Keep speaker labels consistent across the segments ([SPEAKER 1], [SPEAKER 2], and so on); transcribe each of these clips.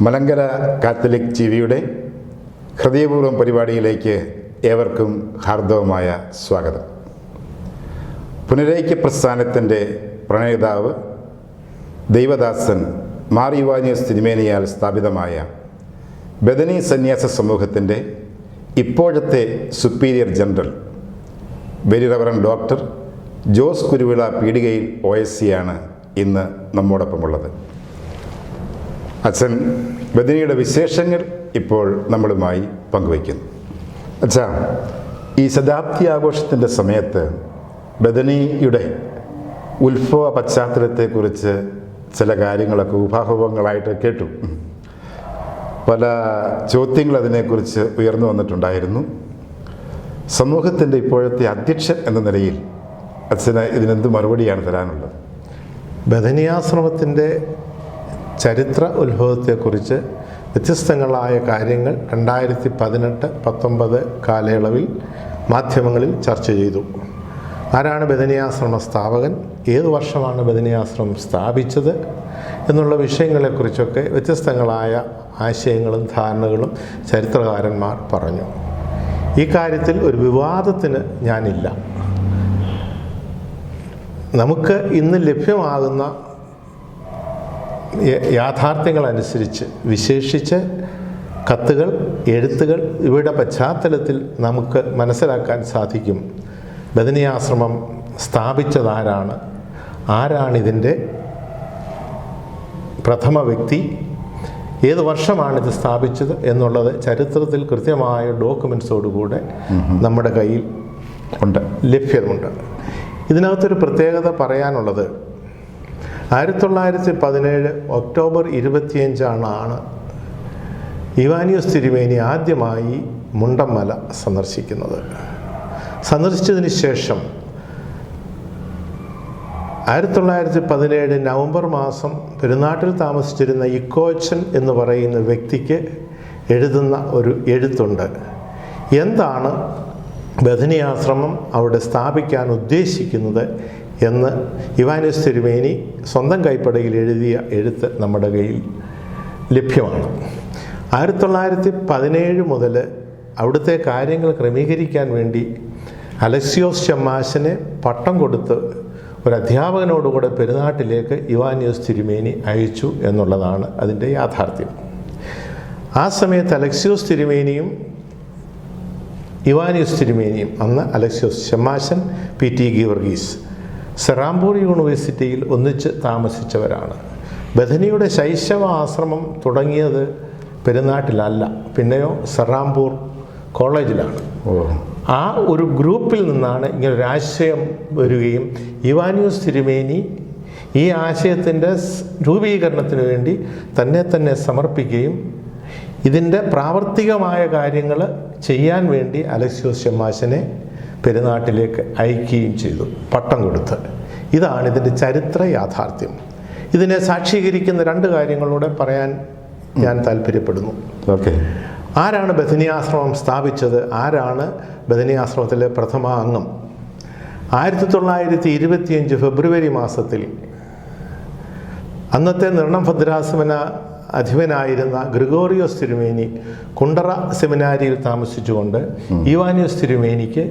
[SPEAKER 1] Malankara Catholic ടിവിയുടെ ഹൃദയപൂർവ്വം പരിപാടിയിലേക്ക് ഏവർക്കും ഹാർദവമായ സ്വാഗതം. പുനരൈക്യ പ്രസ്ഥാനത്തിൻ്റെ പ്രണേതാവ് ദൈവദാസൻ മാർ ഇവാനിയോസ് തിരുമേനിയാൽ സ്ഥാപിതമായ ബഥനി സന്യാസ സമൂഹത്തിൻ്റെ ഇപ്പോഴത്തെ superior general very reverend doctor Jose Kuruvila പീടികയിൽ OSC ആണ് ഇന്ന് നമ്മോടൊപ്പമുള്ളത്. അച്ഛൻ ബഥനിയുടെ വിശേഷങ്ങൾ ഇപ്പോൾ നമ്മളുമായി പങ്കുവയ്ക്കുന്നു. അച്ഛാ, ഈ ശതാബ്ദി ആഘോഷത്തിൻ്റെ സമയത്ത് ബഥനിയുടെ ഉത്ഭവ പശ്ചാത്തലത്തെക്കുറിച്ച് ചില കാര്യങ്ങളൊക്കെ ഊഹാപോഹങ്ങളായിട്ട് കേട്ടു. പല ചോദ്യങ്ങൾ അതിനെക്കുറിച്ച് ഉയർന്നു വന്നിട്ടുണ്ടായിരുന്നു. സമൂഹത്തിൻ്റെ ഇപ്പോഴത്തെ അധ്യക്ഷൻ എന്ന നിലയിൽ അച്ഛന് ഇതിനെന്ത് മറുപടിയാണ് തരാനുള്ളത്?
[SPEAKER 2] ബഥനിയാശ്രമത്തിൻ്റെ ചരിത്ര ഉത്ഭവത്തെക്കുറിച്ച് വ്യത്യസ്തങ്ങളായ കാര്യങ്ങൾ 2018-19 കാലയളവിൽ മാധ്യമങ്ങളിൽ ചർച്ച ചെയ്തു. ആരാണ് ബഥനിയാശ്രമ സ്ഥാപകൻ, ഏത് വർഷമാണ് ബഥനിയാശ്രമം സ്ഥാപിച്ചത് എന്നുള്ള വിഷയങ്ങളെക്കുറിച്ചൊക്കെ വ്യത്യസ്തങ്ങളായ ആശയങ്ങളും ധാരണകളും ചരിത്രകാരന്മാർ പറഞ്ഞു. ഈ കാര്യത്തിൽ ഒരു വിവാദത്തിന് ഞാനില്ല. നമുക്ക് ഇന്ന് ലഭ്യമാകുന്ന യാഥാർത്ഥ്യങ്ങളനുസരിച്ച്, വിശേഷിച്ച് കത്തുകൾ, എഴുത്തുകൾ, ഇവയുടെ പശ്ചാത്തലത്തിൽ നമുക്ക് മനസ്സിലാക്കാൻ സാധിക്കും ബഥനിയാശ്രമം സ്ഥാപിച്ചതാരാണ്, ആരാണിതിൻ്റെ പ്രഥമ വ്യക്തി, ഏത് വർഷമാണിത് സ്ഥാപിച്ചത് എന്നുള്ളത് ചരിത്രത്തിൽ കൃത്യമായ ഡോക്യുമെൻറ്റ്സോടുകൂടെ നമ്മുടെ കയ്യിൽ ലഭ്യമുണ്ട്. ഇതിനകത്തൊരു പ്രത്യേകത പറയാനുള്ളത്, 1917 ഒക്ടോബർ 25 ഇവാനിയോസ് തിരുമേനി ആദ്യമായി മുണ്ടംമല സന്ദർശിക്കുന്നത്. സന്ദർശിച്ചതിന് ശേഷം 1917 നവംബർ മാസം പെരുന്നാട്ടിൽ താമസിച്ചിരുന്ന ഇക്കോച്ചൻ എന്ന് പറയുന്ന വ്യക്തിക്ക് എഴുതുന്ന ഒരു എഴുത്തുണ്ട്. എന്താണ് ബഥനിയാശ്രമം അവിടെ സ്ഥാപിക്കാൻ ഉദ്ദേശിക്കുന്നത് എന്ന് ഇവാനിയോസ് തിരുമേനി സ്വന്തം കൈപ്പടയിൽ എഴുതിയ എഴുത്ത് നമ്മുടെ കയ്യിൽ ലഭ്യമാണ്. 1917 മുതൽ അവിടുത്തെ കാര്യങ്ങൾ ക്രമീകരിക്കാൻ വേണ്ടി അലക്സിയോസ് ഷമ്മാശനെ പട്ടം കൊടുത്ത് ഒരു അധ്യാപകനോടുകൂടെ പെരുന്നാട്ടിലേക്ക് ഇവാനിയോസ് തിരുമേനി അയച്ചു എന്നുള്ളതാണ് അതിൻ്റെ യാഥാർത്ഥ്യം. ആ സമയത്ത് അലക്സിയോസ് തിരുമേനിയും ഇവാനിയോസ് തിരുമേനിയും, അന്ന് അലക്സിയോസ് ഷമ്മാശൻ, PT ഗീവർഗീസ്, സെറാംപൂർ യൂണിവേഴ്സിറ്റിയിൽ ഒന്നിച്ച് താമസിച്ചവരാണ്. ബഥനിയുടെ ശൈശവ ആശ്രമം തുടങ്ങിയത് പെരുന്നാട്ടിലല്ല, പിന്നെയോ സെറാംപൂർ കോളേജിലാണ്. ആ ഒരു ഗ്രൂപ്പിൽ നിന്നാണ് ഇങ്ങനൊരാശയം വരികയും ഇവാനിയോസ് തിരുമേനി ഈ ആശയത്തിൻ്റെ രൂപീകരണത്തിന് വേണ്ടി തന്നെ സമർപ്പിക്കുകയും ഇതിൻ്റെ പ്രാവർത്തികമായ കാര്യങ്ങൾ ചെയ്യാൻ വേണ്ടി അലക്സിയോസ് ഷമ്മാശനെ പെരുന്നാട്ടിലേക്ക് അയക്കുകയും ചെയ്തു, പട്ടം കൊടുത്ത്. ഇതാണ് ഇതിൻ്റെ ചരിത്ര യാഥാർത്ഥ്യം. ഇതിനെ സാക്ഷീകരിക്കുന്ന 2 കാര്യങ്ങളൂടെ പറയാൻ ഞാൻ താല്പര്യപ്പെടുന്നു.
[SPEAKER 1] ഓക്കെ.
[SPEAKER 2] ആരാണ് ബഥനിയാശ്രമം സ്ഥാപിച്ചത്? ആരാണ് ബഥനിയാശ്രമത്തിലെ പ്രഥമ അംഗം? 1925 ഫെബ്രുവരി മാസത്തിൽ അന്നത്തെ നിർണം ഭദ്രാസന അധിപനായിരുന്ന ഗ്രിഗോറിയോസ് തിരുമേനി കുണ്ടറ സെമിനാരിയിൽ താമസിച്ചുകൊണ്ട് ഇവാനിയോസ് തിരുമേനിക്ക്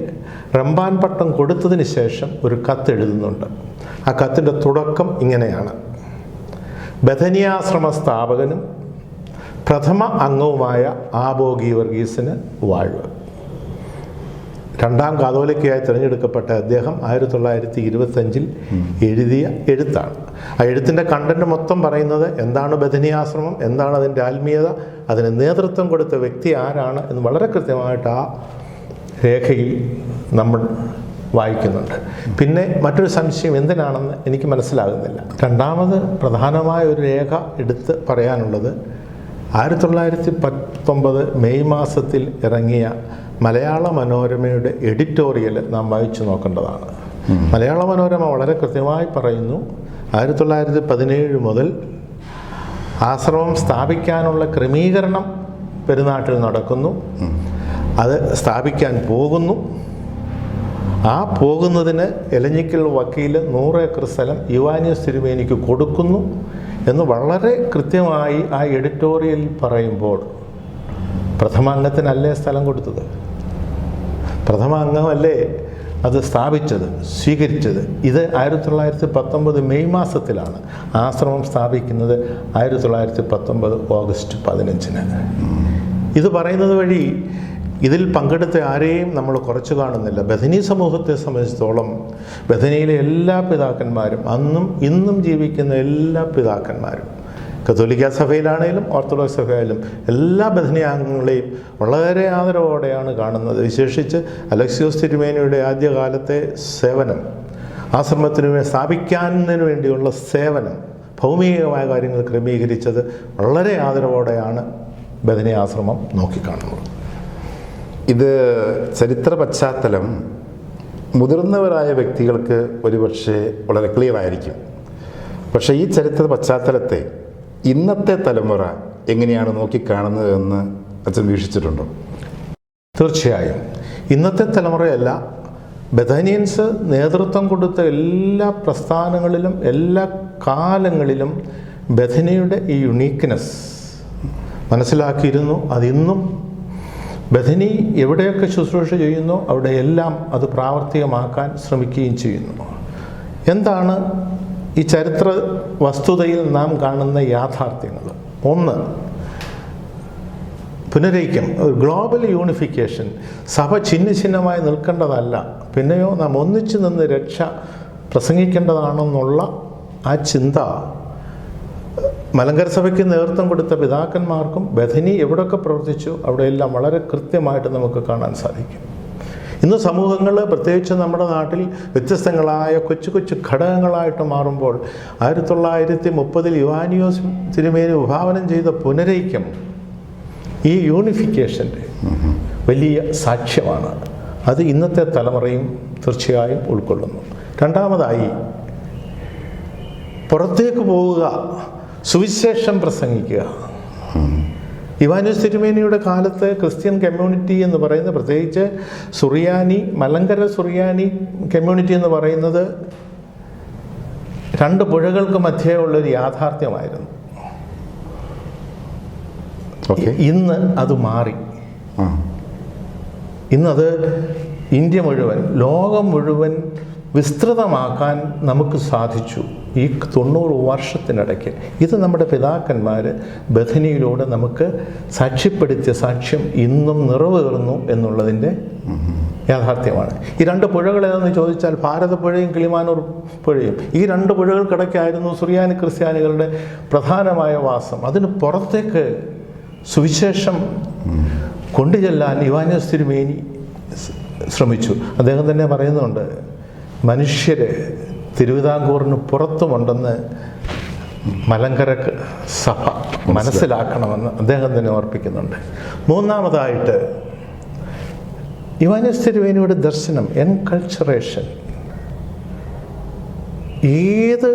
[SPEAKER 2] റംബാൻ പട്ടം കൊടുത്തതിന് ശേഷം ഒരു കത്തെഴുതുന്നുണ്ട്. ആ കത്തിൻ്റെ തുടക്കം ഇങ്ങനെയാണ്: ബഥനിയാശ്രമ സ്ഥാപകനും പ്രഥമ അംഗവുമായ ആബോ ഗീവർഗീസിന് വാഴ്വ്. 2ാം കാതോലിക്കയായി തിരഞ്ഞെടുക്കപ്പെട്ട അദ്ദേഹം 1925 എഴുതിയ എഴുത്താണ്. ആ എഴുത്തിൻ്റെ കണ്ടന്റ് മൊത്തം പറയുന്നത് എന്താണ് ബഥനിയാശ്രമം, എന്താണ് അതിൻ്റെ ആത്മീയത, അതിന് നേതൃത്വം കൊടുത്ത വ്യക്തി ആരാണ് എന്ന് വളരെ കൃത്യമായിട്ട് ആ രേഖയിൽ നമ്മൾ വായിക്കുന്നുണ്ട്. പിന്നെ മറ്റൊരു സംശയം എന്തിനാണെന്ന് എനിക്ക് മനസ്സിലാകുന്നില്ല. രണ്ടാമത് പ്രധാനമായ ഒരു രേഖ എടുത്ത് പറയാനുള്ളത് 1919 മെയ് മാസത്തിൽ ഇറങ്ങിയ മലയാള മനോരമയുടെ എഡിറ്റോറിയൽ നാം വായിച്ചു നോക്കേണ്ടതാണ്. മലയാള മനോരമ വളരെ കൃത്യമായി പറയുന്നു, 1917 മുതൽ ആശ്രമം സ്ഥാപിക്കാനുള്ള ക്രമീകരണം പെരുന്നാട്ടിൽ നടക്കുന്നു, അത് സ്ഥാപിക്കാൻ പോകുന്നു, ആ പോകുന്നതിന് എലഞ്ഞിക്കൽ വക്കീൽ 100 ഏക്കർ സ്ഥലം യുവാനിയോസ് തിരുമേനിക്ക് കൊടുക്കുന്നു എന്ന് വളരെ കൃത്യമായി ആ എഡിറ്റോറിയലിൽ പറയുമ്പോൾ പ്രഥമ അംഗത്തിനല്ലേ സ്ഥലം കൊടുത്തത്? പ്രഥമ അംഗമല്ലേ അത് സ്ഥാപിച്ചത്, സ്വീകരിച്ചത്? ഇത് 1919 മെയ് മാസത്തിലാണ്. ആശ്രമം സ്ഥാപിക്കുന്നത് 1919 ഓഗസ്റ്റ് 15-ന്. ഇത് പറയുന്നത് വഴി ഇതിൽ പങ്കെടുത്ത ആരെയും നമ്മൾ കുറച്ച് കാണുന്നില്ല. ബഥനി സമൂഹത്തെ സംബന്ധിച്ചിടത്തോളം ബഥനിയിലെ എല്ലാ പിതാക്കന്മാരും, അന്നും ഇന്നും ജീവിക്കുന്ന എല്ലാ പിതാക്കന്മാരും, കത്തോലിക്ക സഭയിലാണെങ്കിലും ഓർത്തഡോക്സ് സഭയിലും എല്ലാ ബഥനിയാംഗങ്ങളെയും വളരെ ആദരവോടെയാണ് കാണുന്നത്. വിശേഷിച്ച് അലക്സിയോസ് തിരുമേനിയുടെ ആദ്യകാലത്തെ സേവനം, ആശ്രമത്തിന് സ്ഥാപിക്കുന്നതിന് വേണ്ടിയുള്ള സേവനം, ഭൗമികമായ കാര്യങ്ങൾ ക്രമീകരിച്ചത് വളരെ ആദരവോടെയാണ് ബഥനി ആശ്രമം നോക്കിക്കാണുന്നത്.
[SPEAKER 1] ഇത് ചരിത്ര പശ്ചാത്തലം മുതിർന്നവരായ വ്യക്തികൾക്ക് ഒരുപക്ഷെ വളരെ ക്ലിയർ ആയിരിക്കും. പക്ഷേ ഈ ചരിത്ര പശ്ചാത്തലത്തെ ഇന്നത്തെ തലമുറ എങ്ങനെയാണ് നോക്കിക്കാണുന്നത് എന്ന് അച്ഛൻ വീക്ഷിച്ചിട്ടുണ്ടോ?
[SPEAKER 2] തീർച്ചയായും ഇന്നത്തെ തലമുറയല്ല, ബഥനിയൻസ് നേതൃത്വം കൊടുത്ത എല്ലാ പ്രസ്ഥാനങ്ങളിലും എല്ലാ കാലങ്ങളിലും ബഥനിയുടെ ഈ യുണീക്ക്നെസ് മനസ്സിലാക്കിയിരുന്നു. അതിന്നും ബഥനി എവിടെയൊക്കെ ശുശ്രൂഷ ചെയ്യുന്നു അവിടെയെല്ലാം അത് പ്രാവർത്തികമാക്കാൻ ശ്രമിക്കുകയും ചെയ്യുന്നു. എന്താണ് ഈ ചരിത്ര വസ്തുതയിൽ നാം കാണുന്ന യാഥാർത്ഥ്യങ്ങൾ? ഒന്ന്, പുനരൈക്യം, ഒരു ഗ്ലോബൽ യൂണിഫിക്കേഷൻ. സഭ ഛിന്നമായി നിൽക്കേണ്ടതല്ല, പിന്നെയോ നാം ഒന്നിച്ചു നിന്ന് രക്ഷ പ്രസംഗിക്കേണ്ടതാണെന്നുള്ള ആ ചിന്ത മലങ്കര സഭയ്ക്ക് നേതൃത്വം കൊടുത്ത പിതാക്കന്മാർക്കും ബഥനി എവിടെയൊക്കെ പ്രവർത്തിച്ചു അവിടെയെല്ലാം വളരെ കൃത്യമായിട്ട് നമുക്ക് കാണാൻ സാധിക്കും. ഇന്ന് സമൂഹങ്ങൾ, പ്രത്യേകിച്ച് നമ്മുടെ നാട്ടിൽ, വ്യത്യസ്തങ്ങളായ കൊച്ചു കൊച്ചു ഘടകങ്ങളായിട്ട് മാറുമ്പോൾ 1930 യുവാനിയോസ് തിരുമേനി വിഭാവനം ചെയ്ത പുനരൈക്യം ഈ യൂണിഫിക്കേഷൻ്റെ വലിയ സാക്ഷ്യമാണ്. അത് ഇന്നത്തെ തലമുറയും തീർച്ചയായും ഉൾക്കൊള്ളുന്നു. രണ്ടാമതായി, പുറത്തേക്ക് പോവുക, സുവിശേഷം പ്രസംഗിക്കുക. യുവാനിയോസ് തിരുമേനിയുടെ കാലത്ത് ക്രിസ്ത്യൻ കമ്മ്യൂണിറ്റി എന്ന് പറയുന്നത്, പ്രത്യേകിച്ച് സുറിയാനി, മലങ്കര സുറിയാനി കമ്മ്യൂണിറ്റി എന്ന് പറയുന്നത് 2 പുഴകൾക്ക് മധ്യേ ഉള്ളൊരു യാഥാർത്ഥ്യമായിരുന്നു. ഇന്ന് അത് മാറി. ഇന്നത് ഇന്ത്യ മുഴുവൻ, ലോകം മുഴുവൻ വിസ്തൃതമാക്കാൻ നമുക്ക് സാധിച്ചു ഈ 90 വർഷത്തിനിടയ്ക്ക്. ഇത് നമ്മുടെ പിതാക്കന്മാർ ബഥനിയിലൂടെ നമുക്ക് സാക്ഷ്യപ്പെടുത്തിയ സാക്ഷ്യം ഇന്നും നിറവേറുന്നു എന്നുള്ളതിൻ്റെ യാഥാർത്ഥ്യമാണ്. ഈ 2 പുഴകൾ ഏതെന്ന് ചോദിച്ചാൽ ഭാരതപ്പുഴയും കിളിമാനൂർ പുഴയും. ഈ 2 പുഴകൾക്കിടയ്ക്കായിരുന്നു സുറിയാനി ക്രിസ്ത്യാനികളുടെ പ്രധാനമായ വാസം. അതിന് പുറത്തേക്ക് സുവിശേഷം കൊണ്ടുചെല്ലാൻ യുവാനിയോസ് തിരുമേനി ശ്രമിച്ചു. അദ്ദേഹം തന്നെ പറയുന്നുണ്ട്, മനുഷ്യർ തിരുവിതാംകൂറിന് പുറത്തുമുണ്ടെന്ന് മലങ്കര സഭ മനസ്സിലാക്കണമെന്ന് അദ്ദേഹം തന്നെ ഓർപ്പിക്കുന്നുണ്ട്. മൂന്നാമതായിട്ട്, യുവാനിയോസ് തിരുമേനിയുടെ ദർശനം, എൻകൾച്ചറേഷൻ. ഏത്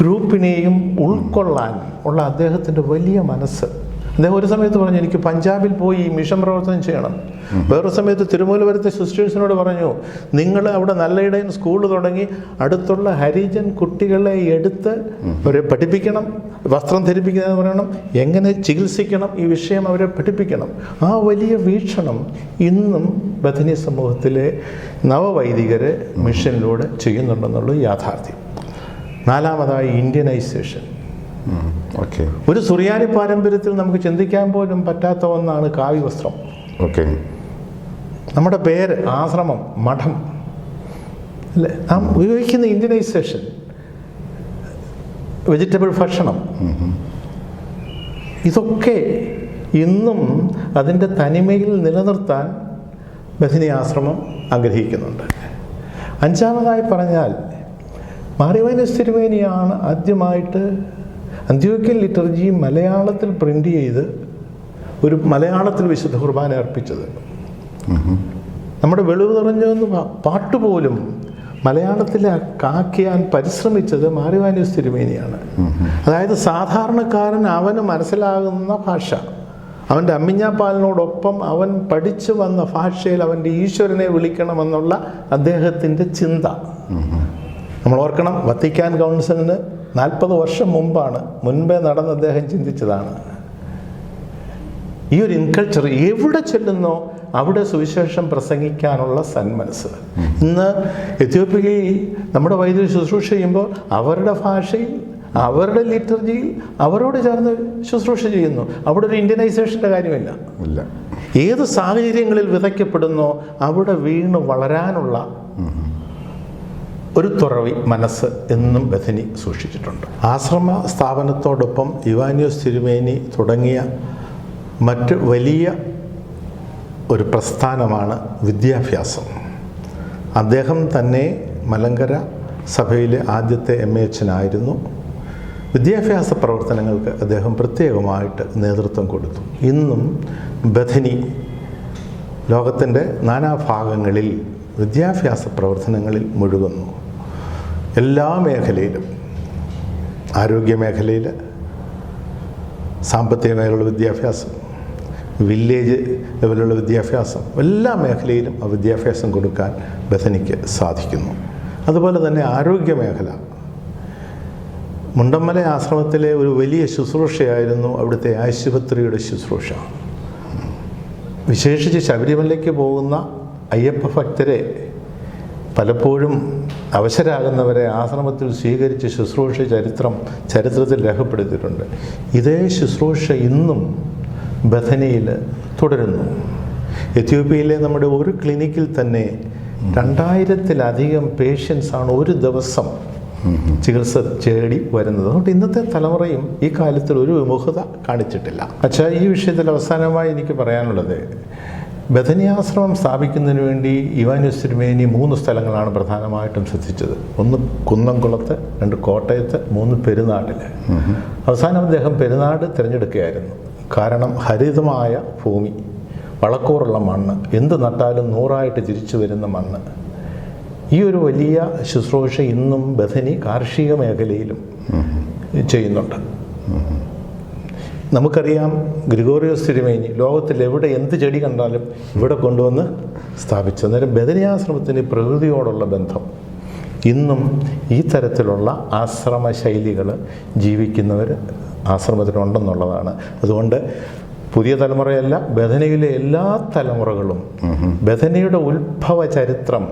[SPEAKER 2] ഗ്രൂപ്പിനെയും ഉൾക്കൊള്ളാൻ ഉള്ള അദ്ദേഹത്തിൻ്റെ വലിയ മനസ്സ്. അദ്ദേഹം ഒരു സമയത്ത് പറഞ്ഞു, എനിക്ക് പഞ്ചാബിൽ പോയി മിഷൻ പ്രവർത്തനം ചെയ്യണം. വേറൊരു സമയത്ത് തിരുമൂലപുരത്തെ സിസ്റ്റേഴ്സിനോട് പറഞ്ഞു, നിങ്ങൾ അവിടെ നല്ല ഇടയിൽ സ്കൂൾ തുടങ്ങി അടുത്തുള്ള ഹരിജൻ കുട്ടികളെ എടുത്ത് അവരെ പഠിപ്പിക്കണം, വസ്ത്രം ധരിപ്പിക്കുന്നത് പറയണം, എങ്ങനെ ചികിത്സിക്കണം, ഈ വിഷയം അവരെ പഠിപ്പിക്കണം. ആ വലിയ വീക്ഷണം ഇന്നും ബഥനി സമൂഹത്തിലെ നവവൈദികർ മിഷനിലൂടെ ചെയ്യുന്നുണ്ടെന്നുള്ള യാഥാർത്ഥ്യം. നാലാമതായി, ഇന്ത്യനൈസേഷൻ. ഒരു സുറിയാനി പാരമ്പര്യത്തിൽ നമുക്ക് ചിന്തിക്കാൻ പോലും പറ്റാത്ത ഒന്നാണ് കാവ്യവസ്ത്രം. നമ്മുടെ പേര്, ആശ്രമം, മഠം, അല്ലേ, നാം ഉപയോഗിക്കുന്ന ഇന്ത്യനൈസേഷൻ, വെജിറ്റബിൾ ഭക്ഷണം, ഇതൊക്കെ ഇന്നും അതിൻ്റെ തനിമയിൽ നിലനിർത്താൻ ബഥനി ആശ്രമം ആഗ്രഹിക്കുന്നുണ്ട്. അഞ്ചാമതായി പറഞ്ഞാൽ, മാർ യുവാനിയോസ് തിരുമേനിയാണ് ആദ്യമായിട്ട് അന്ത്യോക്യൻ ലിറ്റർജി മലയാളത്തിൽ പ്രിൻ്റ് ചെയ്ത് ഒരു മലയാളത്തിൽ വിശുദ്ധ കുർബാന അർപ്പിച്ചത്. നമ്മുടെ വെളിവ് നിറഞ്ഞെന്ന് പാട്ടുപോലും മലയാളത്തിലാക്കിയാൻ പരിശ്രമിച്ചത് മാർ യുവാനിയോസ് തിരുമേനിയാണ്. അതായത് സാധാരണക്കാരൻ അവന് മനസ്സിലാകുന്ന ഭാഷ, അവൻ്റെ അമ്മിഞ്ഞാപ്പാലിനോടൊപ്പം അവൻ പഠിച്ചു വന്ന ഭാഷയിൽ അവൻ്റെ ഈശ്വരനെ വിളിക്കണമെന്നുള്ള അദ്ദേഹത്തിൻ്റെ ചിന്ത. നമ്മൾ ഓർക്കണം, വത്തിക്കാൻ കൗൺസിലിന് 40 വർഷം മുൻപേ നടന്ന് അദ്ദേഹം ചിന്തിച്ചതാണ്. ഈ ഒരു ഇൻകൾച്ചർ എവിടെ ചെല്ലുന്നോ അവിടെ സുവിശേഷം പ്രസംഗിക്കാനുള്ള സന്മനസ്. ഇന്ന് എത്യോപ്യയിൽ നമ്മുടെ വൈദ്യുതി ശുശ്രൂഷ ചെയ്യുമ്പോൾ അവരുടെ ഭാഷയിൽ, അവരുടെ ലിറ്റർജിയിൽ അവരോട് ചേർന്ന് ശുശ്രൂഷ ചെയ്യുന്നു. അവിടെ ഒരു ഇന്ത്യനൈസേഷൻ്റെ കാര്യമില്ല. ഏത് സാഹചര്യങ്ങളിൽ വിതയ്ക്കപ്പെടുന്നോ അവിടെ വീണ് വളരാനുള്ള ഒരു തുറവി മനസ്സ് എന്നും ബഥനി സൂക്ഷിച്ചിട്ടുണ്ട്. ആശ്രമ സ്ഥാപനത്തോടൊപ്പം ഇവാനിയോസ് തിരുമേനി തുടങ്ങിയ മറ്റ് വലിയ ഒരു പ്രസ്ഥാനമാണ് വിദ്യാഭ്യാസം. അദ്ദേഹം തന്നെ മലങ്കര സഭയിലെ ആദ്യത്തെ MAHനായിരുന്നു. വിദ്യാഭ്യാസ പ്രവർത്തനങ്ങൾക്ക് അദ്ദേഹം പ്രത്യേകമായിട്ട് നേതൃത്വം കൊടുത്തു. ഇന്നും ബഥനി ലോകത്തിൻ്റെ നാനാഭാഗങ്ങളിൽ വിദ്യാഭ്യാസ പ്രവർത്തനങ്ങളിൽ മുഴുകുന്നു. എല്ലാ മേഖലയിലും, ആരോഗ്യ മേഖലയിൽ, സാമ്പത്തിക മേഖലയിലുള്ള വിദ്യാഭ്യാസം, വില്ലേജ് ലെവലുള്ള വിദ്യാഭ്യാസം, എല്ലാ മേഖലയിലും ആ വിദ്യാഭ്യാസം കൊടുക്കാൻ ബഥനിക്ക് സാധിക്കുന്നു. അതുപോലെ തന്നെ ആരോഗ്യ മേഖല, മുണ്ടമ്മല ആശ്രമത്തിലെ ഒരു വലിയ ശുശ്രൂഷയായിരുന്നു അവിടുത്തെ ആശുപത്രിയുടെ ശുശ്രൂഷ. വിശേഷിച്ച് ശബരിമലയ്ക്ക് പോകുന്ന അയ്യപ്പ ഭക്തരെ പലപ്പോഴും അവശരാകുന്നവരെ ആശ്രമത്തിൽ സ്വീകരിച്ച് ശുശ്രൂഷ ചരിത്രത്തിൽ രേഖപ്പെടുത്തിയിട്ടുണ്ട്. ഇതേ ശുശ്രൂഷ ഇന്നും ബഥനിയിൽ തുടരുന്നു. എത്യോപ്യയിലെ നമ്മുടെ ഒരു ക്ലിനിക്കിൽ തന്നെ 2000-ലധികം പേഷ്യൻസാണ് ഒരു ദിവസം ചികിത്സ തേടി വരുന്നത്. അതുകൊണ്ട് ഇന്നത്തെ തലമുറയും ഈ കാര്യത്തിൽ ഒരു വിമുഖത കാണിച്ചിട്ടില്ല. അച്ഛാ, ഈ വിഷയത്തിൽ അവസാനമായി എനിക്ക് പറയാനുള്ളത്, ബഥനിയാശ്രമം സ്ഥാപിക്കുന്നതിന് വേണ്ടി ഇവാനിയോസ് തിരുമേനി 3 സ്ഥലങ്ങളാണ് പ്രധാനമായിട്ടും ശ്രദ്ധിച്ചത്. 1 കുന്നംകുളത്ത്, 2 കോട്ടയത്ത്, 3 പെരുന്നാട്ടിൽ. അവസാനം അദ്ദേഹം പെരുന്നാട് തിരഞ്ഞെടുക്കുകയായിരുന്നു. കാരണം ഹരിതമായ ഭൂമി, വളക്കൂറുള്ള മണ്ണ്, എന്ത് നട്ടാലും 100ആയിട്ട് തിരിച്ചു വരുന്ന മണ്ണ്. ഈ ഒരു വലിയ ശുശ്രൂഷ ഇന്നും ബഥനി കാർഷിക മേഖലയിലും ചെയ്യുന്നുണ്ട്. നമുക്കറിയാം, ഗ്രിഗോറിയോസ് തിരുമേനി ലോകത്തിൽ എവിടെ എന്ത് ചെടി കണ്ടാലും ഇവിടെ കൊണ്ടുവന്ന് സ്ഥാപിച്ചു. അന്നേരം ബഥനിയാശ്രമത്തിന് പ്രകൃതിയോടുള്ള ബന്ധം ഇന്നും ഈ തരത്തിലുള്ള ആശ്രമ ശൈലികൾ ജീവിക്കുന്നവർ ആശ്രമത്തിലുണ്ടെന്നുള്ളതാണ്. അതുകൊണ്ട് പുതിയ തലമുറയല്ല, ബഥനിയിലെ എല്ലാ തലമുറകളും ബഥനിയുടെ ഉത്ഭവ ചരിത്രം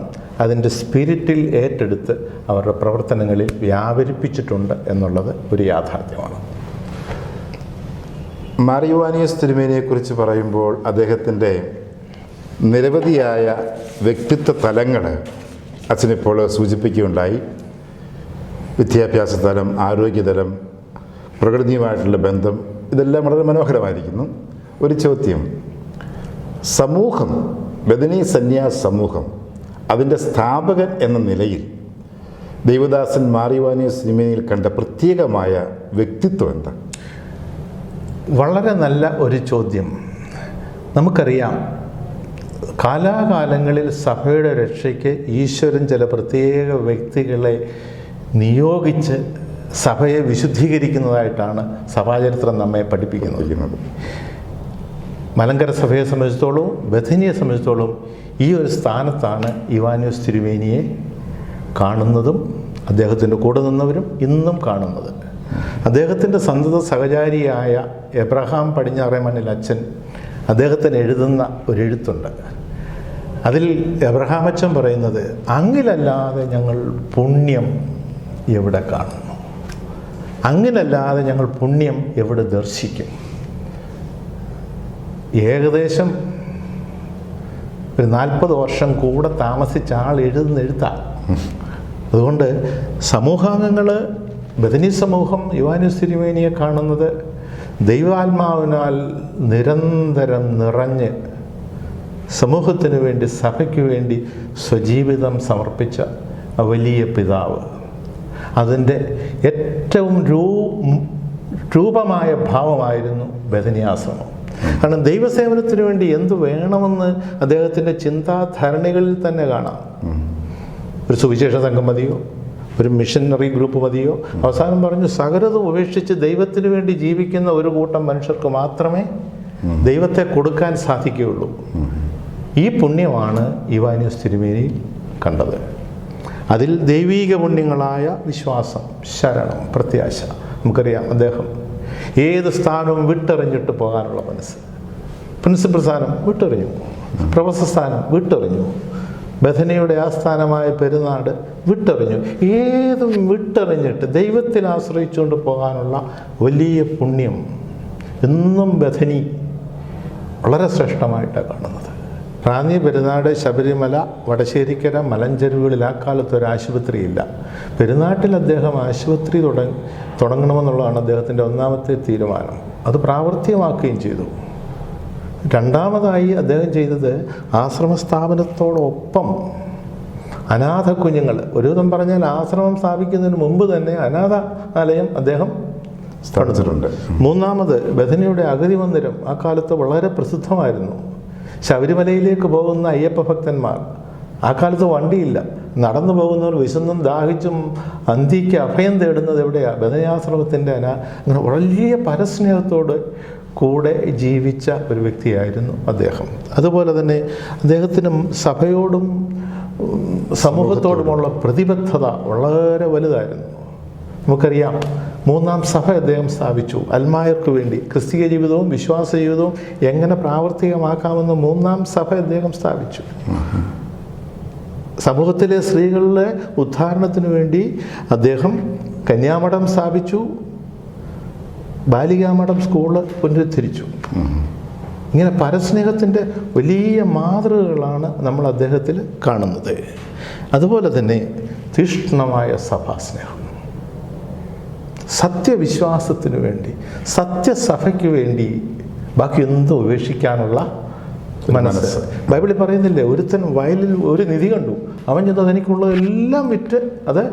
[SPEAKER 2] അതിൻ്റെ സ്പിരിറ്റിൽ ഏറ്റെടുത്ത് അവരുടെ പ്രവർത്തനങ്ങളിൽ വ്യാപരിപ്പിച്ചിട്ടുണ്ട് എന്നുള്ളത് ഒരു യാഥാർത്ഥ്യമാണ്.
[SPEAKER 1] മാർ ഇവാനിയോസ് തിരുമേനിയെക്കുറിച്ച് പറയുമ്പോൾ അദ്ദേഹത്തിൻ്റെ നിരവധിയായ വ്യക്തിത്വ തലങ്ങൾ അച്ഛനിപ്പോൾ സൂചിപ്പിക്കുകയുണ്ടായി. വിദ്യാഭ്യാസ തലം, ആരോഗ്യതലം, പ്രകൃതിയുമായിട്ടുള്ള ബന്ധം, ഇതെല്ലാം വളരെ മനോഹരമായിരിക്കുന്നു. ഒരു ചോദ്യം, സമൂഹം, ബഥനി സന്യാസ സമൂഹം, അതിൻ്റെ സ്ഥാപകൻ എന്ന നിലയിൽ ദൈവദാസൻ മാർ ഇവാനിയോസ് തിരുമേനിയിൽ കണ്ട പ്രത്യേകമായ വ്യക്തിത്വം എന്താ?
[SPEAKER 2] വളരെ നല്ല ഒരു ചോദ്യം. നമുക്കറിയാം, കാലാകാലങ്ങളിൽ സഭയുടെ രക്ഷയ്ക്ക് ഈശ്വരൻ ചില പ്രത്യേക വ്യക്തികളെ നിയോഗിച്ച് സഭയെ വിശുദ്ധീകരിക്കുന്നതായിട്ടാണ് സഭാചരിത്രം നമ്മെ പഠിപ്പിക്കുന്നത്. മലങ്കര സഭയെ സംബന്ധിച്ചിടത്തോളം, ബഥനിയെ സംബന്ധിച്ചിടത്തോളം ഈ ഒരു സ്ഥാനത്താണ് ഇവാനിയോസ് തിരുമേനിയെ കാണുന്നതും അദ്ദേഹത്തിൻ്റെ കൂടെ നിന്നവരും ഇന്നും കാണുന്നത്. അദ്ദേഹത്തിൻ്റെ സന്തത സഹചാരിയായ എബ്രഹാം പടിഞ്ഞാറേമണ്ണിൽ അച്ഛൻ അദ്ദേഹത്തിന് എഴുതുന്ന ഒരു എഴുത്തുണ്ട്. അതിൽ എബ്രഹാം അച്ഛൻ പറയുന്നത്, അങ്ങിലല്ലാതെ ഞങ്ങൾ പുണ്യം എവിടെ കാണുന്നു, അങ്ങിലല്ലാതെ ഞങ്ങൾ പുണ്യം എവിടെ ദർശിക്കും. ഏകദേശം ഒരു 40 വർഷം കൂടെ താമസിച്ച ആൾ എഴുതുന്ന എഴുത്താണ്. അതുകൊണ്ട് സമൂഹാംഗങ്ങൾ, ബഥനി സമൂഹം ഇവാനിയോസ് തിരുമേനിയെ കാണുന്നത് ദൈവാത്മാവിനാൽ നിരന്തരം നിറഞ്ഞ് സമൂഹത്തിനു വേണ്ടി, സഭയ്ക്ക് വേണ്ടി സ്വജീവിതം സമർപ്പിച്ച വലിയ പിതാവ്. അതിൻ്റെ ഏറ്റവും രൂപമായ ഭാവമായിരുന്നു ബഥനിയാശ്രമം. കാരണം ദൈവസേവനത്തിന് വേണ്ടി എന്ത് വേണമെന്ന് അദ്ദേഹത്തിൻ്റെ ചിന്താധാരണികളിൽ തന്നെ കാണാം. ഒരു സുവിശേഷ സംഘം മതിയോ, ഒരു മിഷനറി ഗ്രൂപ്പ് മതിയോ? അവസാനം പറഞ്ഞു, സകലതും ഉപേക്ഷിച്ച് ദൈവത്തിന് വേണ്ടി ജീവിക്കുന്ന ഒരു കൂട്ടം മനുഷ്യർക്ക് മാത്രമേ ദൈവത്തെ കൊടുക്കാൻ സാധിക്കുകയുള്ളൂ. ഈ പുണ്യമാണ് ഇവാനിയോസ് തിരുമേനി കണ്ടത്. അതിൽ ദൈവീക പുണ്യങ്ങളായ വിശ്വാസം, ശരണം, പ്രത്യാശ. നമുക്കറിയാം, അദ്ദേഹം ഏത് സ്ഥാനവും വിട്ടെറിഞ്ഞിട്ട് പോകാനുള്ള മനസ്സ്. പ്രിൻസിപ്പൽ സ്ഥാനം വിട്ടെറിഞ്ഞു, പ്രൊഫസർ സ്ഥാനം വിട്ടെറിഞ്ഞു, ബഥനിയുടെ ആസ്ഥാനമായ പെരുന്നാട് വിട്ടെറിഞ്ഞു. ഏതും വിട്ടെറിഞ്ഞിട്ട് ദൈവത്തിൽ ആശ്രയിച്ചുകൊണ്ട് പോകാനുള്ള വലിയ പുണ്യം എന്നും ബഥനി വളരെ ശ്രേഷ്ഠമായിട്ടാണ് കാണുന്നത്. റാന്നി, പെരുന്നാട്, ശബരിമല, വടശ്ശേരിക്കര, മലഞ്ചെരുവുകളിൽ ആ കാലത്ത് ഒരു ആശുപത്രിയില്ല. പെരുന്നാട്ടിൽ അദ്ദേഹം ആശുപത്രി തുടങ്ങണമെന്നുള്ളതാണ് അദ്ദേഹത്തിൻ്റെ ഒന്നാമത്തെ തീരുമാനം. അത് പ്രാവർത്തികമാക്കുകയും ചെയ്തു. രണ്ടാമതായി അദ്ദേഹം ചെയ്തത് ആശ്രമ സ്ഥാപനത്തോടൊപ്പം അനാഥ കുഞ്ഞുങ്ങൾ, ഒരു വിധം പറഞ്ഞാൽ ആശ്രമം സ്ഥാപിക്കുന്നതിന് മുമ്പ് തന്നെ അനാഥാലയം അദ്ദേഹം സ്ഥാപിച്ചിട്ടുണ്ട്. മൂന്നാമത് ബഥനിയുടെ അഗതി മന്ദിരം ആ കാലത്ത് വളരെ പ്രസിദ്ധമായിരുന്നു. ശബരിമലയിലേക്ക് പോകുന്ന അയ്യപ്പ ഭക്തന്മാർ, ആ കാലത്ത് വണ്ടിയില്ല, നടന്നു പോകുന്നവർ വിശന്നും ദാഹിച്ചും അന്തിക്ക് അഭയം തേടുന്നത് എവിടെയാണ്? ബഥനിയാശ്രമത്തിൻ്റെ അങ്ങനെ വലിയ പരസ്നേഹത്തോട് കൂടെ ജീവിച്ച ഒരു വ്യക്തിയായിരുന്നു അദ്ദേഹം. അതുപോലെ തന്നെ അദ്ദേഹത്തിനും സഭയോടും സമൂഹത്തോടുമുള്ള പ്രതിബദ്ധത വളരെ വലുതായിരുന്നു. നമുക്കറിയാം, മൂന്നാം സഭ അദ്ദേഹം സ്ഥാപിച്ചു. അൽമായർക്ക് വേണ്ടി ക്രിസ്തീയ ജീവിതവും വിശ്വാസ ജീവിതവും എങ്ങനെ പ്രാവർത്തികമാക്കാമെന്ന് മൂന്നാം സഭ അദ്ദേഹം സ്ഥാപിച്ചു. സമൂഹത്തിലെ സ്ത്രീകളുടെ ഉദ്ധാരണത്തിനു വേണ്ടി അദ്ദേഹം കന്യാമഠം സ്ഥാപിച്ചു, ബാലികാമഠം സ്കൂള് പുനരുദ്ധരിച്ചു. ഇങ്ങനെ പരസ്നേഹത്തിൻ്റെ വലിയ മാതൃകകളാണ് നമ്മൾ അദ്ദേഹത്തിൽ കാണുന്നത്. അതുപോലെ തന്നെ തീക്ഷ്ണമായ സഭാസ്നേഹം, സത്യവിശ്വാസത്തിനു വേണ്ടി, സത്യസഭയ്ക്ക് വേണ്ടി ബാക്കി എന്തും ഉപേക്ഷിക്കാനുള്ള മനസ്സ്. ബൈബിളിൽ പറയുന്നില്ലേ, ഒരുത്തൻ വയലിൽ ഒരു നിധി കണ്ടു, അവൻ ചെന്നത് എനിക്കുള്ളതെല്ലാം വിറ്റ് അത്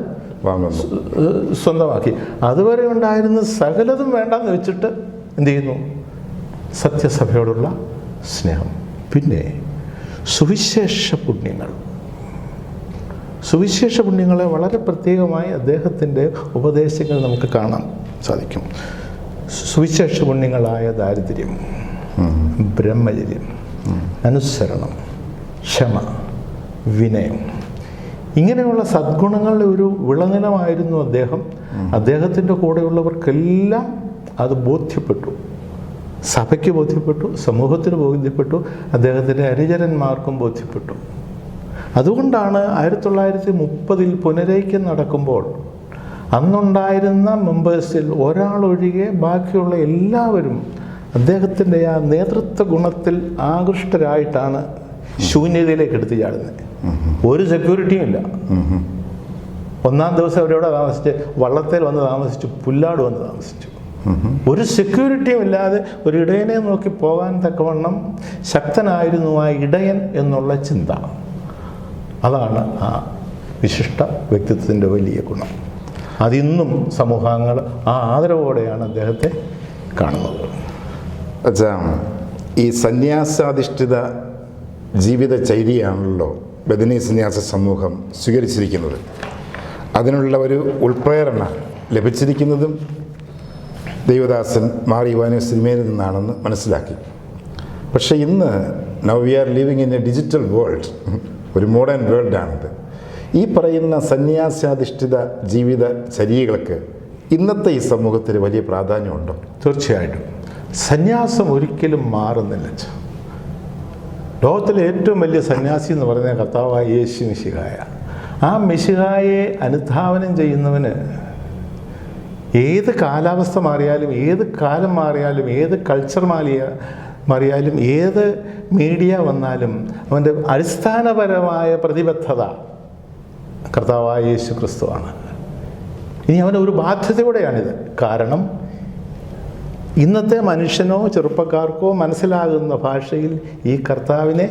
[SPEAKER 2] സ്വന്തമാക്കി. അതുവരെ ഉണ്ടായിരുന്ന സകലതും വേണ്ടെന്ന് വെച്ചിട്ട് എന്ത് ചെയ്യുന്നു? സത്യസഭയോടുള്ള സ്നേഹം. പിന്നെ സുവിശേഷ പുണ്യങ്ങൾ. സുവിശേഷ പുണ്യങ്ങളെ വളരെ പ്രത്യേകമായി അദ്ദേഹത്തിൻ്റെ ഉപദേശങ്ങൾ നമുക്ക് കാണാൻ സാധിക്കും. സുവിശേഷ പുണ്യങ്ങളായ ദാരിദ്ര്യം, ബ്രഹ്മചര്യം, അനുസരണം, ക്ഷമ, വിനയം, ഇങ്ങനെയുള്ള സദ്ഗുണങ്ങളുടെ ഒരു വിളനിലമായിരുന്നു അദ്ദേഹം. അദ്ദേഹത്തിൻ്റെ കൂടെയുള്ളവർക്കെല്ലാം അത് ബോധ്യപ്പെട്ടു. സഭയ്ക്ക് ബോധ്യപ്പെട്ടു, സമൂഹത്തിന് ബോധ്യപ്പെട്ടു, അദ്ദേഹത്തിൻ്റെ അനുചരന്മാർക്കും ബോധ്യപ്പെട്ടു. അതുകൊണ്ടാണ് 1930 പുനരൈക്യം നടക്കുമ്പോൾ അന്നുണ്ടായിരുന്ന മെമ്പേഴ്സിൽ ഒരാളൊഴികെ ബാക്കിയുള്ള എല്ലാവരും അദ്ദേഹത്തിൻ്റെ ആ നേതൃത്വ ഗുണത്തിൽ ആകൃഷ്ടരായിട്ടാണ് ശൂന്യതയിലേക്ക് എടുത്തു ചാടുന്നത്. ഒരു സെക്യൂരിറ്റിയും ഇല്ല. ഒന്നാം ദിവസം അവരവിടെ താമസിച്ച്, വള്ളത്തേൽ വന്ന് താമസിച്ചു, പുല്ലാട് വന്ന് താമസിച്ചു. ഒരു സെക്യൂരിറ്റിയും ഇല്ലാതെ ഒരു ഇടയനെ നോക്കി പോകാൻ തക്കവണ്ണം ശക്തനായിരുന്നു ആ ഇടയൻ എന്നുള്ള ചിന്ത. അതാണ് ആ വിശിഷ്ട വ്യക്തിത്വത്തിൻ്റെ വലിയ ഗുണം. അതിന്നും സമൂഹങ്ങൾ ആ ആദരവോടെയാണ് അദ്ദേഹത്തെ കാണുന്നത്.
[SPEAKER 1] അച്ഛാ, ഈ സന്യാസാധിഷ്ഠിത ജീവിതചര്യയാണല്ലോ ബഥനി സന്യാസ സമൂഹം സ്വീകരിച്ചിരിക്കുന്നത്. അതിനുള്ള ഒരു ഉൾപ്രേരണ ലഭിച്ചിരിക്കുന്നതും ദൈവദാസൻ മാർ ഇവാനിയോസ് തിരുമേനിയിൽ നിന്നാണെന്ന് മനസ്സിലാക്കി. പക്ഷേ ഇന്ന് now we are living in A digital world, ഒരു മോഡേൺ വേൾഡാണിത്. ഈ പറയുന്ന സന്യാസാധിഷ്ഠിത ജീവിതചര്യകൾക്ക് ഇന്നത്തെ ഈ സമൂഹത്തിൽ വലിയ പ്രാധാന്യമുണ്ടോ?
[SPEAKER 2] തീർച്ചയായിട്ടും. സന്യാസം ഒരിക്കലും മാറുന്നില്ല. ലോകത്തിലെ ഏറ്റവും വലിയ സന്യാസി എന്ന് പറയുന്ന കർത്താവായ യേശു മിശിഹായ. ആ മിശിഹായെ അനുധാവനം ചെയ്യുന്നവന് ഏത് കാലാവസ്ഥ മാറിയാലും, ഏത് കാലം മാറിയാലും, ഏത് കൾച്ചർ മാറിയാലും, ഏത് മീഡിയ വന്നാലും അവൻ്റെ അടിസ്ഥാനപരമായ പ്രതിബദ്ധത കർത്താവായ യേശു ക്രിസ്തുവാണ്. ഇനി അവൻ്റെ ഒരു ബാധ്യതയോടെയാണിത്. കാരണം ഇന്നത്തെ മനുഷ്യനോ ചെറുപ്പക്കാർക്കോ മനസ്സിലാകുന്ന ഭാഷയിൽ ഈ കർത്താവിനെ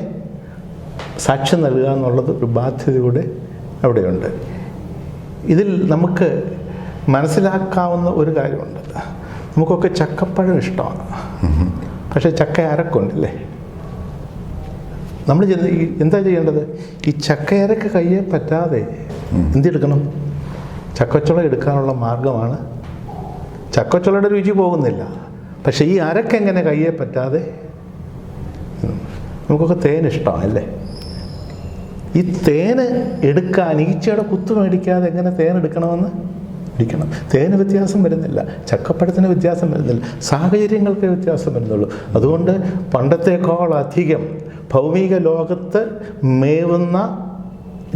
[SPEAKER 2] സാക്ഷ്യം നൽകുക എന്നുള്ളത് ഒരു ബാധ്യതയുടെ അവിടെയുണ്ട്. ഇതിൽ നമുക്ക് മനസ്സിലാക്കാവുന്ന ഒരു കാര്യമുണ്ട്. നമുക്കൊക്കെ ചക്കപ്പഴം ഇഷ്ടമാണ്, പക്ഷേ ചക്ക അരക്കുണ്ടല്ലേ. നമ്മൾ എന്താ ചെയ്യേണ്ടത്? ഈ ചക്കയരക്ക് കയ്യെ പറ്റാതെ എന്തെടുക്കണം? ചക്കച്ചുള എടുക്കാനുള്ള മാർഗമാണ്. ചക്കച്ചുളയുടെ രുചി പോകുന്നില്ല, പക്ഷേ ഈ അരക്കെങ്ങനെ കയ്യെ പറ്റാതെ നമുക്കൊക്കെ തേൻ ഇഷ്ടമല്ലേ? ഈ തേന് എടുക്കാൻ ഈച്ചയുടെ കുത്തു മേടിക്കാതെ എങ്ങനെ തേൻ എടുക്കണമെന്ന് ഇരിക്കണം. തേന് വ്യത്യാസം വരുന്നില്ല, ചക്കപ്പഴത്തിന് വ്യത്യാസം വരുന്നില്ല, സാഹചര്യങ്ങൾക്ക് വ്യത്യാസം വരുന്നുള്ളൂ. അതുകൊണ്ട് പണ്ടത്തേക്കാളധികം ഭൗമിക ലോകത്ത് മേവുന്ന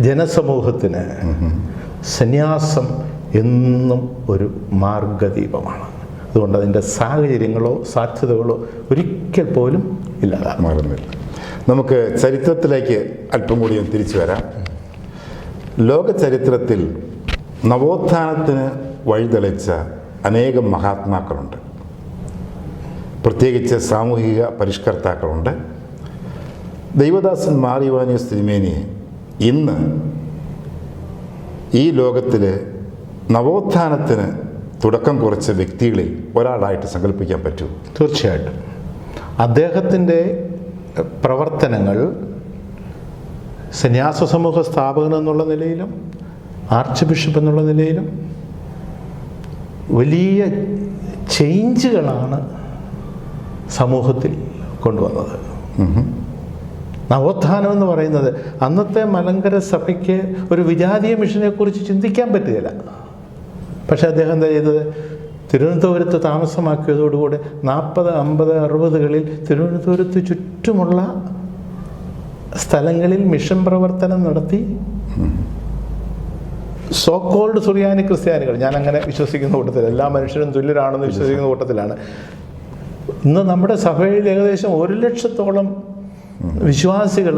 [SPEAKER 2] ജനസമൂഹത്തിന് സന്യാസം എന്നും ഒരു മാർഗദീപമാണ്. അതുകൊണ്ട് അതിൻ്റെ സാഹചര്യങ്ങളോ സാധ്യതകളോ ഒരിക്കൽ പോലും ഇല്ലാതാകുന്നില്ല.
[SPEAKER 1] നമുക്ക് ചരിത്രത്തിലേക്ക് അല്പം കൂടി തിരിച്ചു വരാം. ലോക ചരിത്രത്തിൽ നവോത്ഥാനത്തിന് വഴിതെളിച്ച അനേകം മഹാത്മാക്കളുണ്ട്, പ്രത്യേകിച്ച് സാമൂഹിക പരിഷ്കർത്താക്കളുണ്ട്. ദൈവദാസൻ മാർ ഇവാനിയോസ് തിരുമേനിയെ ഇന്ന് ഈ ലോകത്തിൽ നവോത്ഥാനത്തിന് തുടക്കം കുറിച്ച വ്യക്തികളിൽ ഒരാളായിട്ട് സങ്കല്പിക്കാൻ പറ്റുമോ?
[SPEAKER 2] തീർച്ചയായിട്ടും. അദ്ദേഹത്തിൻ്റെ പ്രവർത്തനങ്ങൾ സന്യാസ സമൂഹ സ്ഥാപകൻ എന്നുള്ള നിലയിലും ആർച്ച് ബിഷപ്പ് എന്നുള്ള നിലയിലും വലിയ ചേഞ്ചുകളാണ് സമൂഹത്തിൽ കൊണ്ടുവന്നത്. നവോത്ഥാനം എന്ന് പറയുന്നത് അന്നത്തെ മലങ്കര സഭയ്ക്ക് ഒരു വിജാതീയ മിഷനെക്കുറിച്ച് ചിന്തിക്കാൻ പറ്റുകയില്ല. പക്ഷേ അദ്ദേഹം എന്താ ചെയ്തത്? തിരുവനന്തപുരത്ത് താമസമാക്കിയതോടുകൂടി 40, 50, 60കളിൽ തിരുവനന്തപുരത്ത് ചുറ്റുമുള്ള സ്ഥലങ്ങളിൽ മിഷൻ പ്രവർത്തനം നടത്തി. സോക്കോൾഡ് സുറിയാനി ക്രിസ്ത്യാനികൾ, ഞാൻ അങ്ങനെ വിശ്വസിക്കുന്ന കൂട്ടത്തിൽ, എല്ലാ മനുഷ്യരും തുല്യരാണെന്ന് വിശ്വസിക്കുന്ന കൂട്ടത്തിലാണ്. ഇന്ന് നമ്മുടെ സഭയിൽ ഏകദേശം 100,000-ഓളം വിശ്വാസികൾ